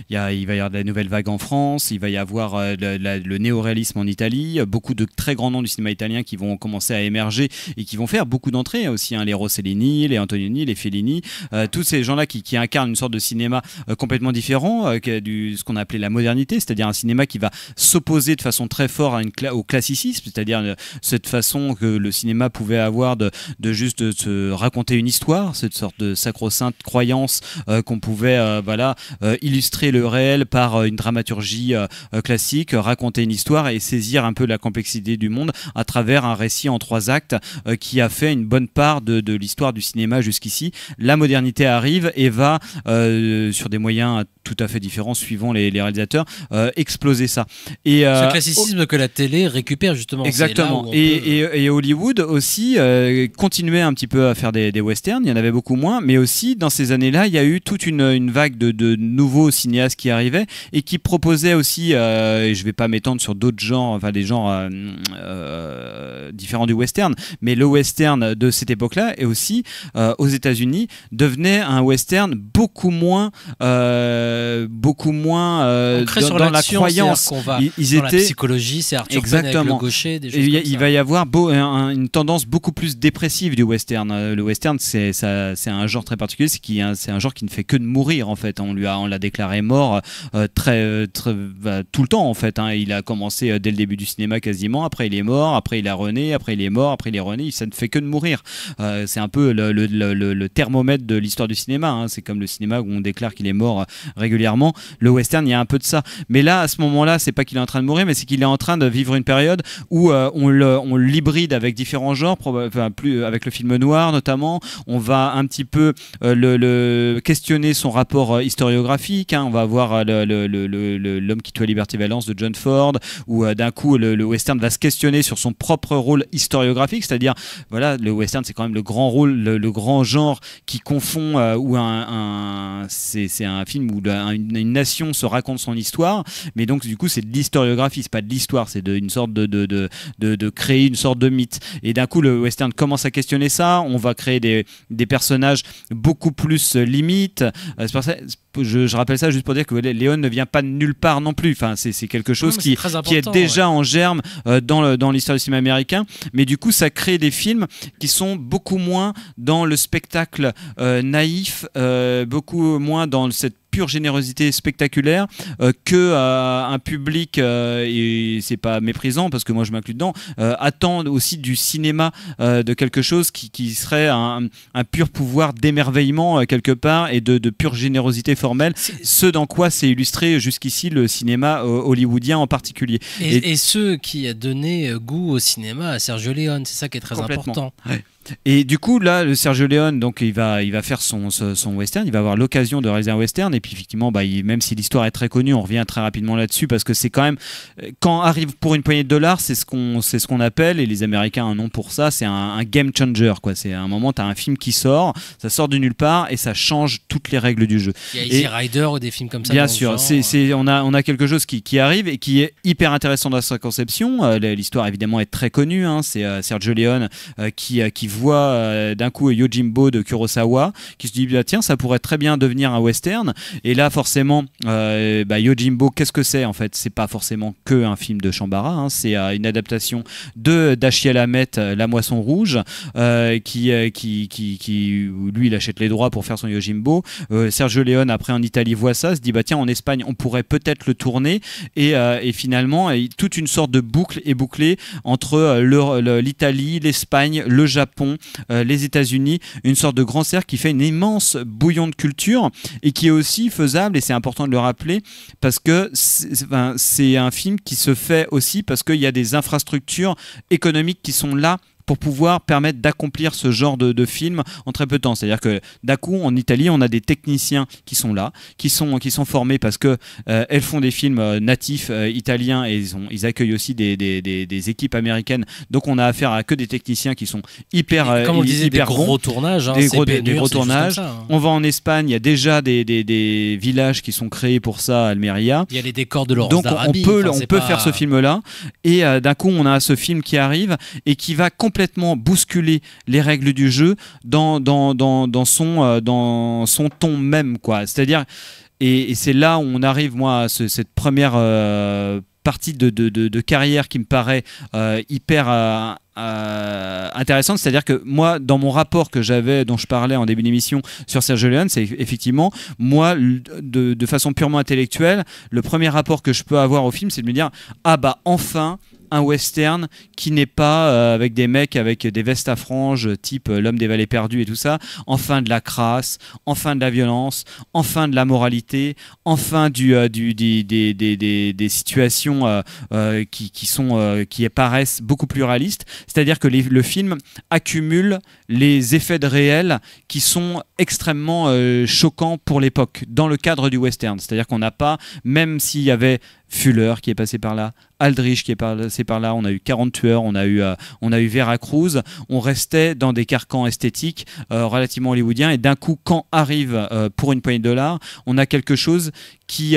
il va y avoir de la nouvelle vague en France, il va y avoir le néo-réalisme en Italie, beaucoup de très grands noms du cinéma italien qui vont commencer à émerger et qui vont faire beaucoup d'entrées aussi, hein, les Rossellini, les Antonioni, les Fellini, tous ces gens-là qui incarnent une sorte de cinéma complètement différent, ce qu'on a appelé la modernité, c'est-à-dire un cinéma qui va s'opposer de façon très forte au classicisme, c'est-à-dire cette façon que le cinéma pouvait avoir de juste se raconter une histoire, cette sorte de sacro-sainte croyance qu'on pouvait illustrer le réel par une dramaturgie classique, raconter une histoire et saisir un peu la complexité du monde à travers un récit en 3 actes qui a fait une bonne part de l'histoire du cinéma jusqu'ici. La modernité arrive et va, sur des moyens tout à fait différents suivant les réalisateurs, exploser ça. Et, ce classicisme que la télé récupère justement. Exactement. Et Hollywood aussi continuait un petit peu à faire des westerns, il y en avait beaucoup moins, mais aussi dans ces années-là, il y a eu toute une vague de nouveaux cinéastes qui arrivaient et qui proposaient aussi, et je ne vais pas m'étendre sur d'autres genres, enfin des genres différents du western, mais le western de cette époque-là et aussi aux États-Unis devenait un western beaucoup moins beaucoup moins sur dans la l'action, croyance. qu'on va ils dans étaient la psychologie, c'est Arthur Penn avec le gaucher, des choses comme il va y avoir une tendance beaucoup plus dépressive du western. Le western, c'est un genre très particulier, c'est un genre qui ne fait que de mourir en fait. On l'a déclaré mort tout le temps en fait. Il a commencé dès le début du cinéma quasiment. Après il est mort, après il a rené, après il est mort, après il est rené. Ça ne fait que de mourir. C'est un peu le thermomètre de l'histoire du cinéma. C'est comme le cinéma où on déclare qu'il est mort régulièrement. Le western, il y a un peu de ça. Mais là, à ce moment-là, c'est pas qu'il est en train de mourir, mais c'est qu'il est en train de vivre une période où on l'hybride avec différents genres, avec le film noir notamment. On va un petit peu questionner son rapport historiographique. On va voir L'homme qui tue à Liberty Valance de John Ford, où d'un coup le western va se questionner sur son propre rôle historiographique, c'est-à-dire voilà, le western c'est quand même le grand rôle, le grand genre qui confond où c'est un film où une nation se raconte son histoire, mais donc du coup c'est de l'historiographie, c'est pas de l'histoire, c'est une sorte de créer une sorte de mythe. Et d'un coup le western commence à questionner ça. On va créer des personnages beaucoup plus limites. C'est pour ça, je rappelle ça juste pour dire que Léon ne vient pas de nulle part non plus. Enfin, c'est quelque chose qui est déjà en germe dans l'histoire du cinéma américain. Mais du coup, ça crée des films qui sont beaucoup moins dans le spectacle naïf, beaucoup moins dans cette pure générosité spectaculaire que un public, et c'est pas méprisant parce que moi je m'inclus dedans, attend aussi du cinéma, de quelque chose qui serait un pur pouvoir d'émerveillement quelque part et de pure générosité formelle, ce dans quoi s'est illustré jusqu'ici le cinéma hollywoodien en particulier. Et ce qui a donné goût au cinéma à Sergio Leone, c'est ça qui est très important. Ouais. Et du coup là le Sergio Leone, donc il va faire son western, il va avoir l'occasion de réaliser un western, et puis effectivement même si l'histoire est très connue, on revient très rapidement là-dessus parce que c'est quand même, quand arrive Pour une poignée de dollars, c'est ce qu'on appelle, et les Américains ont un nom pour ça, c'est un game changer quoi. C'est un moment, t'as un film qui sort, ça sort de nulle part et ça change toutes les règles du jeu. Il y a Easy Rider ou des films comme ça. Bien sûr, on a quelque chose qui arrive et qui est hyper intéressant dans sa conception. L'histoire évidemment est très connue, c'est Sergio Leone qui voit d'un coup Yojimbo de Kurosawa, qui se dit tiens, ça pourrait très bien devenir un western. Et là forcément Yojimbo, qu'est-ce que c'est en fait? C'est pas forcément que un film de Shambara, c'est une adaptation de Dashiell Hammett, La Moisson Rouge, qui lui il achète les droits pour faire son Yojimbo. Sergio Leone après en Italie voit ça, se dit tiens, en Espagne on pourrait peut-être le tourner, et finalement toute une sorte de boucle est bouclée entre l'Italie, l'Espagne, le Japon, les États-Unis, une sorte de grand cercle qui fait une immense bouillon de culture, et qui est aussi faisable, et c'est important de le rappeler parce que c'est un film qui se fait aussi parce qu'il y a des infrastructures économiques qui sont là pour pouvoir permettre d'accomplir ce genre de film en très peu de temps. C'est-à-dire que d'un coup, en Italie, on a des techniciens qui sont là, qui sont formés parce que elles font des films natifs italiens, et ils accueillent aussi des équipes américaines. Donc on a affaire à que des techniciens qui sont hyper comme on le disait, hyper des gros tournages, des gros tournages. On va en Espagne, il y a déjà des villages qui sont créés pour ça à Almeria. Il y a les décors de Laurence Donc d'Arabie. on peut faire ce film-là, et d'un coup, on a ce film qui arrive et qui va complètement bousculer les règles du jeu dans son ton même, quoi. C'est-à-dire, et c'est là où on arrive, moi, à cette première partie de carrière qui me paraît hyper intéressante. C'est-à-dire que moi, dans mon rapport que j'avais, dont je parlais en début d'émission sur Sergio Leone, c'est effectivement, moi, de façon purement intellectuelle, le premier rapport que je peux avoir au film, c'est de me dire enfin un western qui n'est pas avec des mecs avec des vestes à franges type L'homme des vallées perdues et tout ça, enfin de la crasse, enfin de la violence, enfin de la moralité, enfin des situations qui paraissent beaucoup plus réalistes. C'est-à-dire que le film accumule les effets de réel qui sont extrêmement choquants pour l'époque dans le cadre du western. C'est-à-dire qu'on n'a pas, même s'il y avait Fuller qui est passé par là, Aldrich qui est passé par là, on a eu 40 tueurs, on a eu Veracruz, on restait dans des carcans esthétiques relativement hollywoodiens, et d'un coup, quand arrive Pour une poignée de dollars, on a quelque chose qui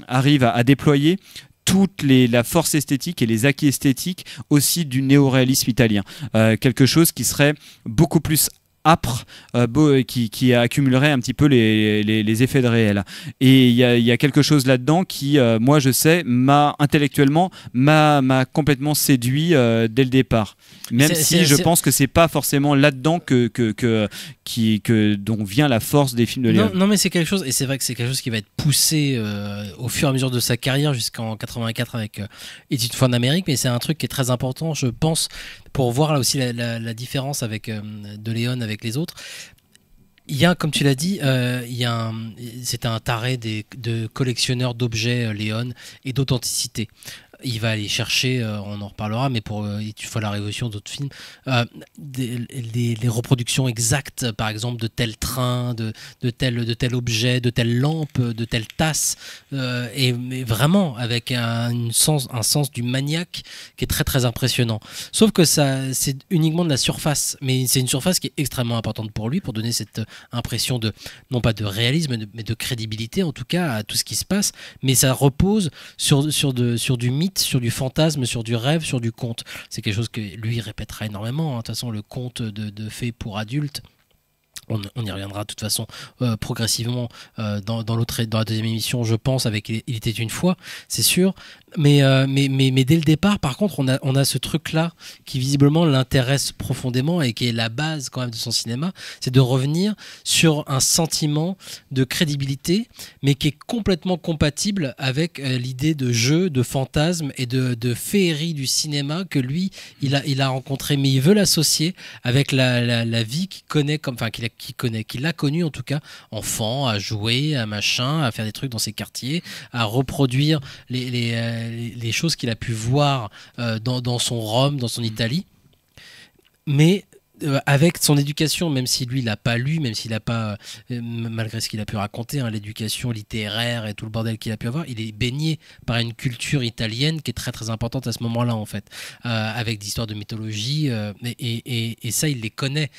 arrive à déployer toute la force esthétique et les acquis esthétiques aussi du néo-réalisme italien. Quelque chose qui serait beaucoup plus âpre qui accumulerait un petit peu les effets de réel. Et il y a quelque chose là-dedans qui, moi je sais, intellectuellement m'a complètement séduit dès le départ. Même si je pense que c'est pas forcément là-dedans dont vient la force des films de Léon. Non, mais c'est quelque chose, et c'est vrai que c'est quelque chose qui va être poussé au fur et à mesure de sa carrière jusqu'en 84 avec Études fois en Amérique, mais c'est un truc qui est très important, je pense, pour voir là aussi la différence avec de Léon avec les autres. Il y a, comme tu l'as dit, c'est un taré de collectionneurs d'objets, Léon, et d'authenticité. Il va aller chercher, on en reparlera, mais pour une fois la Révolution, d'autres films, les reproductions exactes, par exemple, de tel train, de tel objet, de telle lampe, de telle tasse, mais vraiment avec un sens du maniaque qui est très très impressionnant. Sauf que ça, c'est uniquement de la surface, mais c'est une surface qui est extrêmement importante pour lui, pour donner cette impression non pas de réalisme, mais de crédibilité, en tout cas, à tout ce qui se passe, mais ça repose sur du mythe, sur du fantasme, sur du rêve, sur du conte. C'est quelque chose que lui répétera énormément. De toute façon, le conte de fées pour adultes, on y reviendra de toute façon progressivement dans la deuxième émission, je pense, avec Il était une fois, c'est sûr. Mais dès le départ, par contre, on a ce truc-là qui visiblement l'intéresse profondément et qui est la base quand même de son cinéma, c'est de revenir sur un sentiment de crédibilité, mais qui est complètement compatible avec l'idée de jeu, de fantasme et de féerie du cinéma que lui, il a rencontré, mais il veut l'associer avec la vie qu'il connaît, qu'il a connue en tout cas, enfant, à jouer, à machin, à faire des trucs dans ses quartiers, à reproduire les choses qu'il a pu voir dans son Rome, dans son Italie, mais avec son éducation, même si lui il n'a pas lu, même s'il n'a pas, malgré ce qu'il a pu raconter, l'éducation littéraire et tout le bordel qu'il a pu avoir, il est baigné par une culture italienne qui est très très importante à ce moment-là en fait, avec des histoires de mythologie, et ça il les connaît,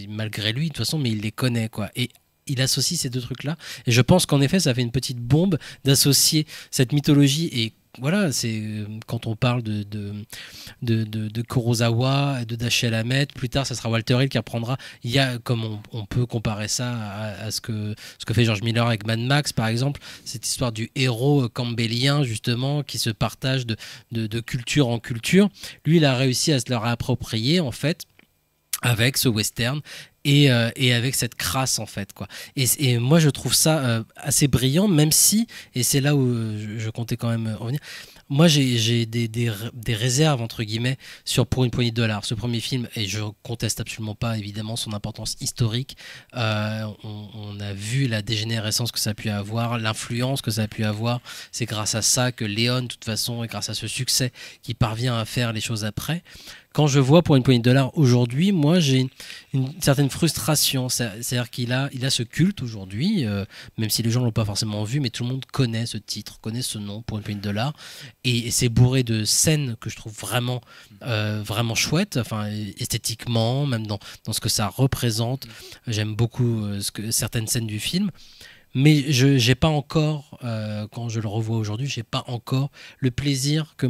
malgré lui de toute façon, mais il les connaît quoi. Et il associe ces deux trucs-là, et je pense qu'en effet ça fait une petite bombe d'associer cette mythologie. Et voilà, c'est quand on parle de Kurosawa, de Dashiell Hammett, plus tard ça sera Walter Hill qui reprendra. Il y a, comme on peut comparer ça à ce que fait George Miller avec Mad Max par exemple, cette histoire du héros campbellien justement qui se partage de culture en culture. Lui il a réussi à se le réapproprier en fait avec ce western et avec cette crasse en fait quoi. Et moi je trouve ça assez brillant, même si, et c'est là où je comptais quand même revenir, moi j'ai des réserves entre guillemets sur Pour une poignée de dollars, ce premier film, et je conteste absolument pas évidemment son importance historique. On a vu la dégénérescence que ça a pu avoir, l'influence que ça a pu avoir. C'est grâce à ça que Léon de toute façon, et grâce à ce succès, qui parvient à faire les choses après. Quand je vois Pour une poignée de dollars aujourd'hui, moi j'ai une certaine frustration. C'est-à-dire qu'il a ce culte aujourd'hui, même si les gens ne l'ont pas forcément vu, mais tout le monde connaît ce titre, connaît ce nom, Pour une poignée de dollars. Et c'est bourré de scènes que je trouve vraiment, vraiment chouettes, enfin, esthétiquement, même dans ce que ça représente. J'aime beaucoup certaines scènes du film. Mais je n'ai pas encore, quand je le revois aujourd'hui, j'ai pas encore le plaisir que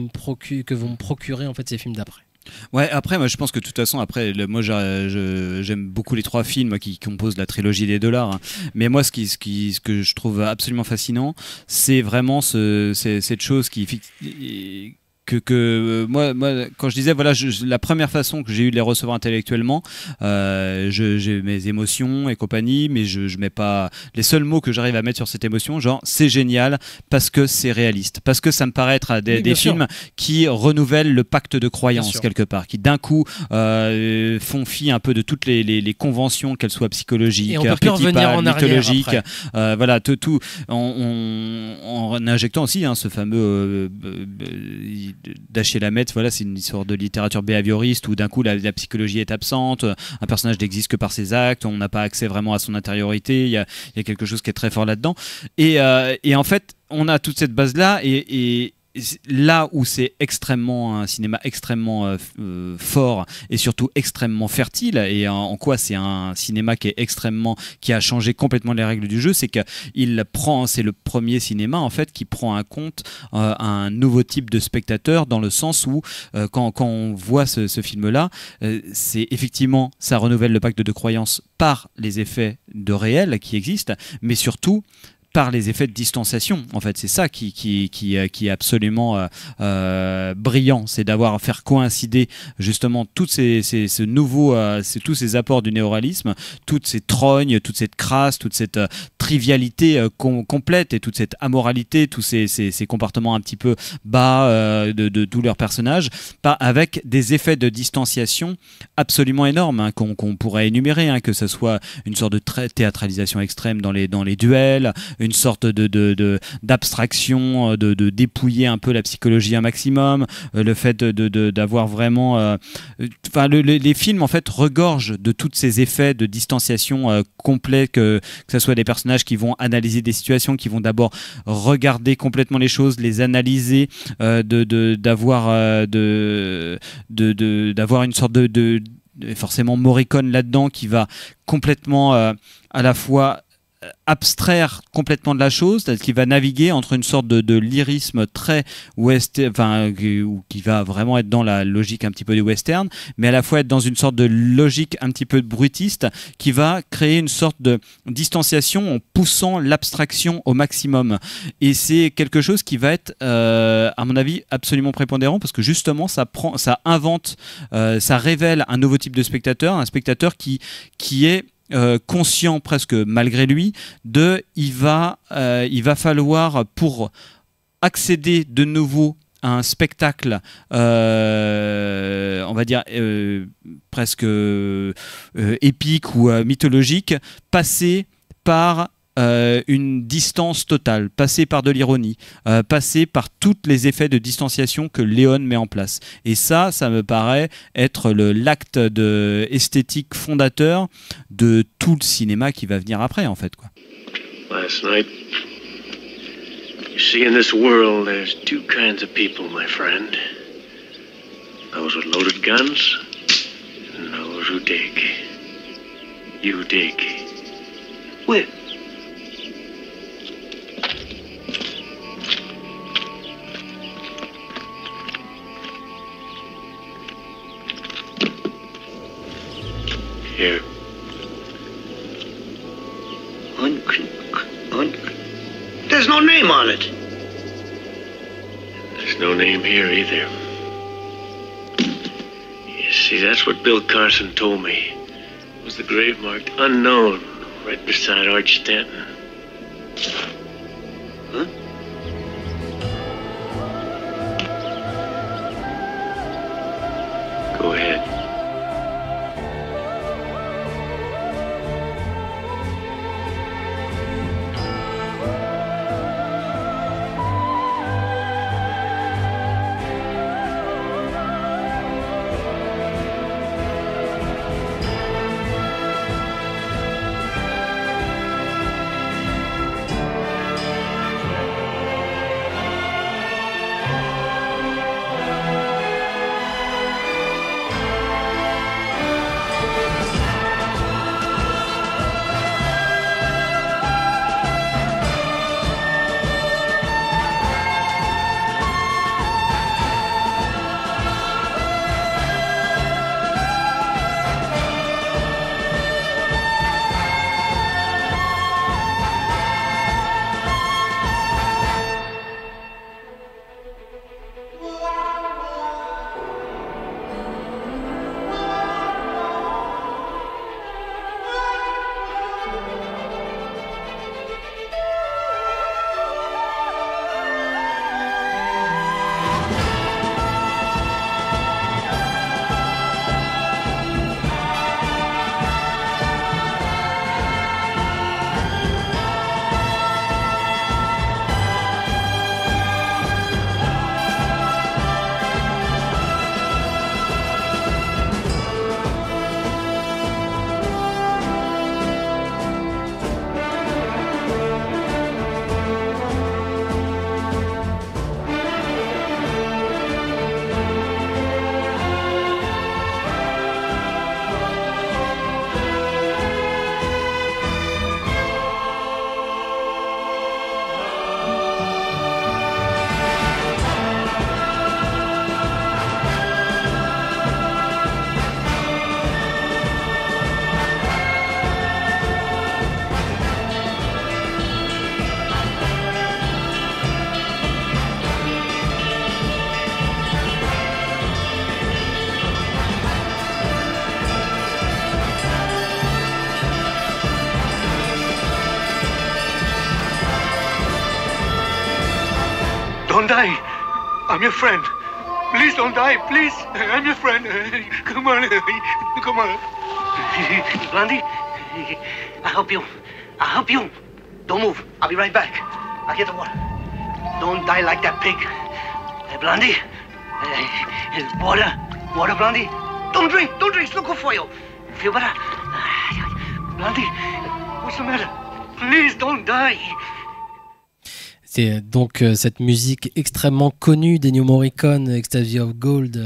vont me procurer en fait ces films d'après. Ouais, après, moi je pense que de toute façon, après, moi j'aime beaucoup les trois films qui composent la trilogie des dollars. Hein. Mais moi, ce que je trouve absolument fascinant, c'est vraiment cette chose que moi, quand je disais, voilà, la première façon que j'ai eu de les recevoir intellectuellement, j'ai mes émotions et compagnie, mais je mets pas les seuls mots que j'arrive à mettre sur cette émotion, genre c'est génial parce que c'est réaliste, parce que ça me paraît être des films qui renouvellent le pacte de croyance quelque part, qui d'un coup font fi un peu de toutes les conventions, qu'elles soient psychologiques, archétypales, mythologiques, voilà, tout en injectant aussi ce fameux Dashiell Hammett, voilà, c'est une histoire de littérature behavioriste où d'un coup la psychologie est absente, un personnage n'existe que par ses actes, on n'a pas accès vraiment à son intériorité, il y a quelque chose qui est très fort là-dedans, et en fait on a toute cette base là et là où c'est un cinéma extrêmement fort et surtout extrêmement fertile, et en quoi c'est un cinéma qui a changé complètement les règles du jeu, c'est c'est le premier cinéma en fait qui prend en compte un nouveau type de spectateur, dans le sens où quand on voit ce film-là, c'est effectivement, ça renouvelle le pacte de croyance par les effets de réel qui existent, mais surtout par les effets de distanciation. En fait, c'est ça qui est absolument brillant, c'est faire coïncider justement tous ces apports du néoréalisme, toutes ces trognes, toute cette crasse, toute cette trivialité complète, et toute cette amoralité, tous ces comportements un petit peu bas de tous leurs personnages, avec des effets de distanciation absolument énormes, hein, qu'on pourrait énumérer, hein, que ce soit une sorte de théâtralisation extrême dans les duels, une sorte d'abstraction, de dépouiller un peu la psychologie un maximum, le fait d'avoir vraiment... les films en fait regorgent de tous ces effets de distanciation complets, que ce soit des personnages qui vont analyser des situations, qui vont d'abord regarder complètement les choses, les analyser, d'avoir une sorte de forcément Morricone là-dedans, qui va complètement à la fois abstraire complètement de la chose, c'est-à-dire qu'il va naviguer entre une sorte de lyrisme très qui va vraiment être dans la logique un petit peu du western, mais à la fois être dans une sorte de logique un petit peu brutiste, qui va créer une sorte de distanciation en poussant l'abstraction au maximum. Et c'est quelque chose qui va être, à mon avis, absolument prépondérant, parce que justement ça révèle un nouveau type de spectateur, un spectateur qui est conscient presque malgré lui il va falloir, pour accéder de nouveau à un spectacle on va dire presque épique ou mythologique, passer par une distance totale, passer par de l'ironie, passer par tous les effets de distanciation que Léon met en place. Et ça me paraît être l'acte esthétique fondateur de tout le cinéma qui va venir après, en fait, quoi. Last night, you see, in this world, there's two kinds of people, my friend. Those with loaded guns, and those who dig. You dig. Where? Here. There's no name on it. There's no name here either. You see, that's what Bill Carson told me. It was the grave marked unknown right beside Arch Stanton. Huh? Go ahead. Don't die. I'm your friend. Please don't die, please. I'm your friend. Come on, come on. Blondie, I'll help you. I'll help you. Don't move. I'll be right back. I'll get the water. Don't die like that pig. Blondie, water. Water, Blondie. Don't drink. It's not good for you. Feel better? Blondie, what's the matter? Please don't die. C'est donc cette musique extrêmement connue d'Ennio Morricone, Ecstasy of Gold,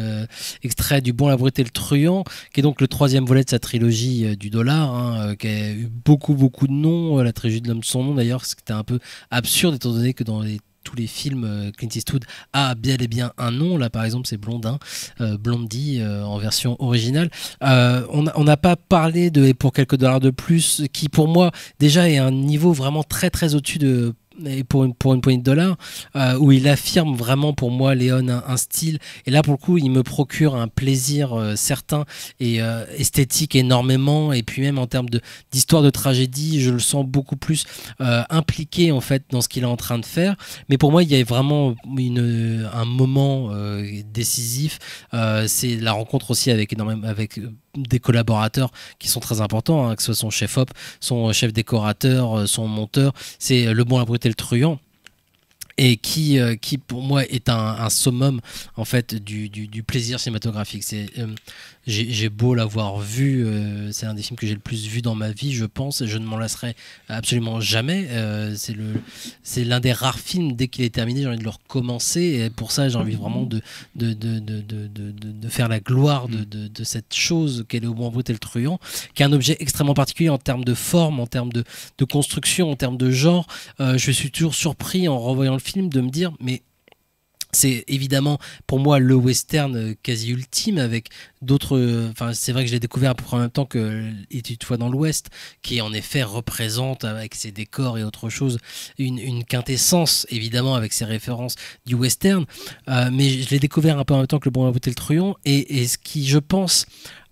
extrait du Bon, la Brute et le Truand, qui est donc le troisième volet de sa trilogie du dollar, qui a eu beaucoup de noms, la trilogie de l'homme de son nom d'ailleurs, ce qui était un peu absurde étant donné que dans tous les films, Clint Eastwood a bien et bien un nom. Là, par exemple, c'est Blondin, Blondie en version originale. On n'a pas parlé de Et pour quelques dollars de plus, qui pour moi déjà est un niveau vraiment très très au-dessus de et pour une poignée de dollars, où il affirme vraiment pour moi, Léon, un style, et là pour le coup il me procure un plaisir certain et esthétique énormément, et puis même en termes d'histoire de tragédie, je le sens beaucoup plus impliqué en fait dans ce qu'il est en train de faire. Mais pour moi il y a vraiment un moment décisif, c'est la rencontre aussi avec des collaborateurs qui sont très importants, que ce soit son chef op, son chef décorateur, son monteur, c'est Le Bon, la Brute et le Truand, et qui pour moi est un summum en fait du plaisir cinématographique. J'ai beau l'avoir vu, c'est un des films que j'ai le plus vu dans ma vie, je pense, et je ne m'en lasserai absolument jamais. C'est l'un des rares films, dès qu'il est terminé, j'ai envie de le recommencer, et pour ça j'ai envie vraiment de faire la gloire de cette chose qu'est Le Bon, la Brute et le Truand, qui est un objet extrêmement particulier en termes de forme, en termes de construction, en termes de genre. Je suis toujours surpris en revoyant le film de me dire, mais c'est évidemment pour moi le western quasi ultime, avec d'autres. Enfin, c'est vrai que je l'ai découvert à peu près en même temps que Et une fois dans l'Ouest, qui en effet représente avec ses décors et autre chose une quintessence évidemment avec ses références du western. Mais je l'ai découvert un peu en même temps que Le Bon, la Brute et le Truand, et ce qui, je pense,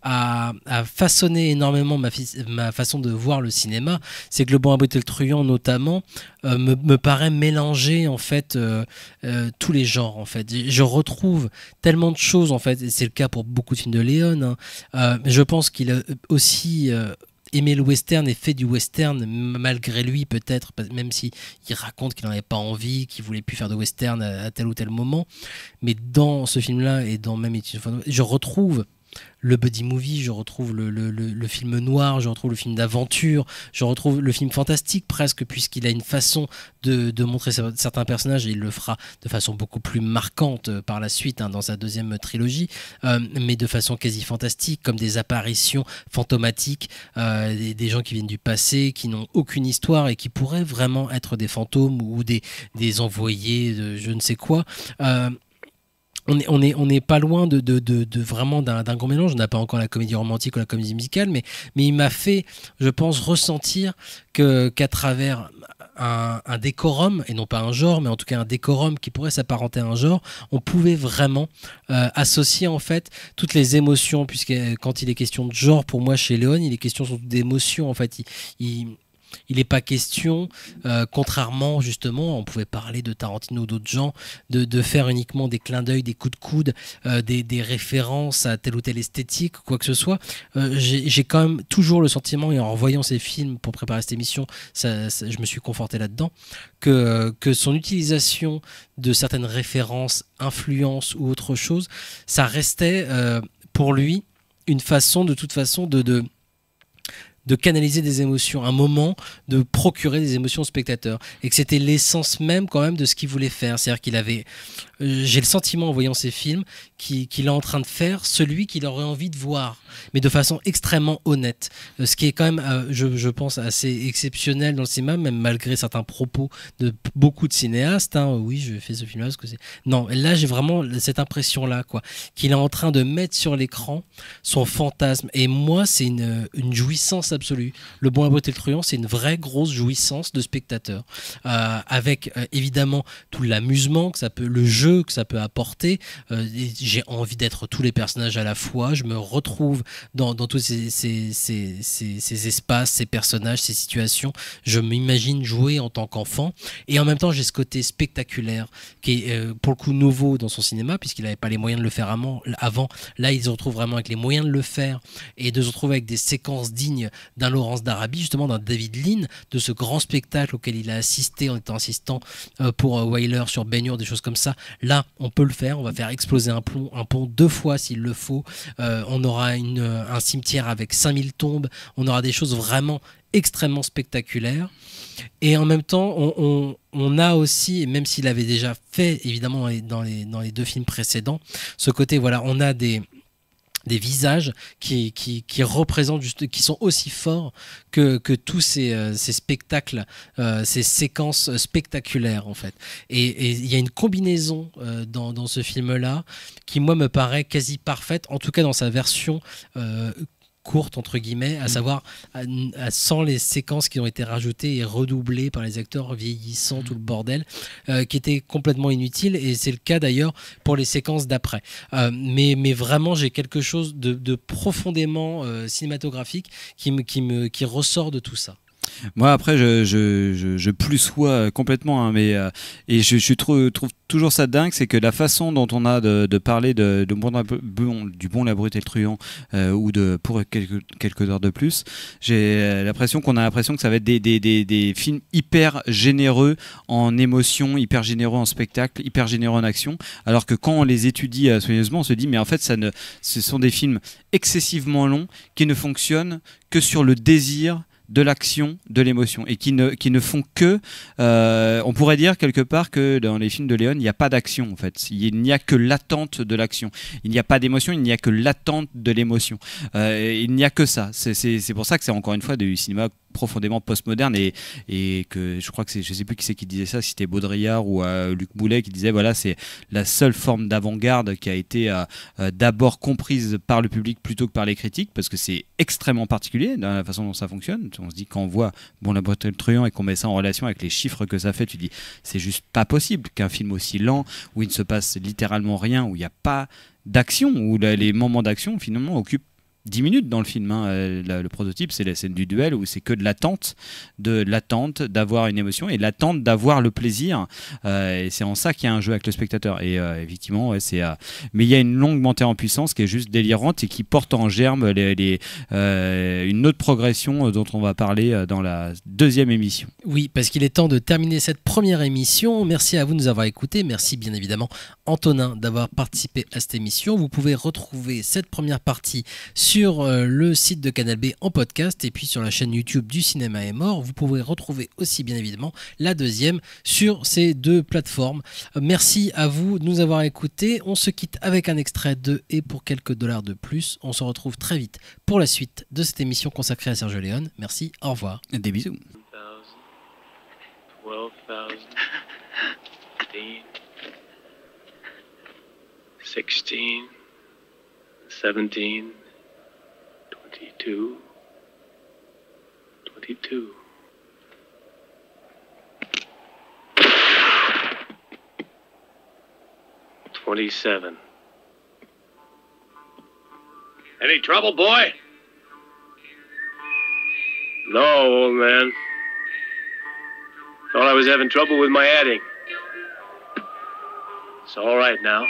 a façonné énormément ma façon de voir le cinéma, c'est que Le Bon, la Brute et le Truand notamment me paraît mélanger en fait tous les genres en fait. Je retrouve tellement de choses en fait, et c'est le cas pour beaucoup de films de Léon, mais je pense qu'il a aussi aimé le western et fait du western malgré lui peut-être, même si il raconte qu'il n'en avait pas envie, qu'il voulait plus faire de western à tel ou tel moment. Mais dans ce film-là et dans même je retrouve le buddy movie, je retrouve le film noir, je retrouve le film d'aventure, je retrouve le film fantastique presque, puisqu'il a une façon de montrer certains personnages, et il le fera de façon beaucoup plus marquante par la suite, dans sa deuxième trilogie, mais de façon quasi fantastique, comme des apparitions fantomatiques, des gens qui viennent du passé, qui n'ont aucune histoire et qui pourraient vraiment être des fantômes ou des envoyés de je ne sais quoi. On est pas loin de vraiment d'un grand mélange. On n'a pas encore la comédie romantique ou la comédie musicale, mais il m'a fait, je pense, ressentir qu'à travers un décorum, et non pas un genre, mais en tout cas un décorum qui pourrait s'apparenter à un genre, on pouvait vraiment associer en fait toutes les émotions, puisque quand il est question de genre, pour moi chez Léon, il est question surtout d'émotions en fait. Il n'est pas question, contrairement justement, on pouvait parler de Tarantino ou d'autres gens, de faire uniquement des clins d'œil, des coups de coude, des références à telle ou telle esthétique, quoi que ce soit. J'ai quand même toujours le sentiment, et en revoyant ces films pour préparer cette émission, je me suis conforté là-dedans, que son utilisation de certaines références, influences ou autre chose, ça restait pour lui une façon de toute façon de canaliser des émotions, un moment de procurer des émotions au spectateur, et que c'était l'essence même quand même de ce qu'il voulait faire. C'est-à-dire qu'il avait, j'ai le sentiment en voyant ces films qu'il est en train de faire celui qu'il aurait envie de voir, mais de façon extrêmement honnête, ce qui est quand même je pense assez exceptionnel dans le cinéma, même malgré certains propos de beaucoup de cinéastes, oui je fais ce film là parce que c'est... Non, là j'ai vraiment cette impression là qu'il est en train de mettre sur l'écran son fantasme, et moi c'est une jouissance absolue. Le Bon, la Brute et le Truand, c'est une vraie grosse jouissance de spectateur, avec évidemment tout l'amusement que ça peut, le jeu que ça peut apporter. J'ai envie d'être tous les personnages à la fois. Je me retrouve dans tous ces espaces, ces personnages, ces situations. Je m'imagine jouer en tant qu'enfant, et en même temps j'ai ce côté spectaculaire qui est pour le coup nouveau dans son cinéma, puisqu'il n'avait pas les moyens de le faire avant. Là, il se retrouve vraiment avec les moyens de le faire et de se retrouver avec des séquences dignes d'un Lawrence d'Arabie, justement d'un David Lean, de ce grand spectacle auquel il a assisté en étant assistant pour Wyler sur Ben-Hur, des choses comme ça. Là, on peut le faire, on va faire exploser un pont 2 fois s'il le faut. On aura un cimetière avec 5000 tombes, on aura des choses vraiment extrêmement spectaculaires. Et en même temps, on a aussi, même s'il avait déjà fait évidemment dans les 2 films précédents, ce côté, voilà, on a des visages qui représentent juste, qui sont aussi forts que tous ces spectacles, ces séquences spectaculaires en fait. Et il y a une combinaison dans ce film-là qui, moi, me paraît quasi parfaite, en tout cas dans sa version courte entre guillemets, à savoir sans les séquences qui ont été rajoutées et redoublées par les acteurs vieillissants, tout le bordel, qui était complètement inutile, et c'est le cas d'ailleurs pour les séquences d'après. Mais vraiment, j'ai quelque chose de profondément cinématographique qui ressort de tout ça. Moi, après, je plus sois complètement, hein, mais et je trouve toujours ça dingue, c'est que la façon dont on a de parler du Bon, la Brute et le Truand, ou pour quelques heures de plus, j'ai l'impression qu'on a l'impression que ça va être des films hyper généreux en émotion, hyper généreux en spectacle, hyper généreux en action, alors que quand on les étudie soigneusement, on se dit mais en fait ce sont des films excessivement longs qui ne fonctionnent que sur le désir de l'action, de l'émotion, et qui ne font que... on pourrait dire quelque part que dans les films de Léon, il n'y a pas d'action en fait. Il n'y a que l'attente de l'action. Il n'y a pas d'émotion, il n'y a que l'attente de l'émotion. Il n'y a que ça. C'est pour ça que c'est encore une fois du cinéma profondément postmoderne, et que je crois que je sais plus qui c'est qui disait ça, si c'était Baudrillard ou Luc Boulet qui disait voilà, c'est la seule forme d'avant-garde qui a été d'abord comprise par le public plutôt que par les critiques, parce que c'est extrêmement particulier dans la façon dont ça fonctionne. On se dit, quand on voit Bon, la Brute et le Truand et qu'on met ça en relation avec les chiffres que ça fait, tu dis c'est juste pas possible qu'un film aussi lent, où il ne se passe littéralement rien, où il n'y a pas d'action, où les moments d'action finalement occupent 10 minutes dans le film, hein. Le prototype, c'est la scène du duel où c'est que de l'attente, d'avoir une émotion et l'attente d'avoir le plaisir. Et c'est en ça qu'il y a un jeu avec le spectateur. Et effectivement, ouais, mais il y a une longue montée en puissance qui est juste délirante et qui porte en germe une autre progression dont on va parler dans la 2e émission. Oui, parce qu'il est temps de terminer cette première émission. Merci à vous de nous avoir écoutés. Merci bien évidemment Antonin d'avoir participé à cette émission. Vous pouvez retrouver cette première partie sur le site de Canal B en podcast, et puis sur la chaîne YouTube du Cinéma est mort. Vous pouvez retrouver aussi bien évidemment la 2e sur ces 2 plateformes. Merci à vous de nous avoir écoutés. On se quitte avec un extrait de Et pour quelques dollars de plus. On se retrouve très vite pour la suite de cette émission consacrée à Sergio Leone. Merci, au revoir. Des bisous. 16, 17, 22, 22. $27. Any trouble, boy? No, old man. Thought I was having trouble with my adding. It's all right now.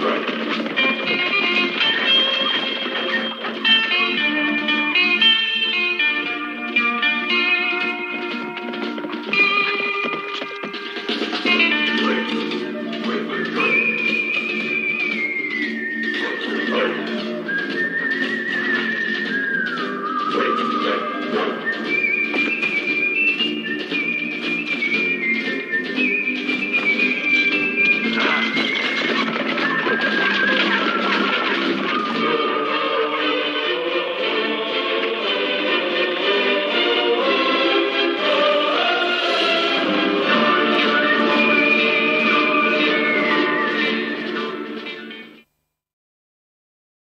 Right.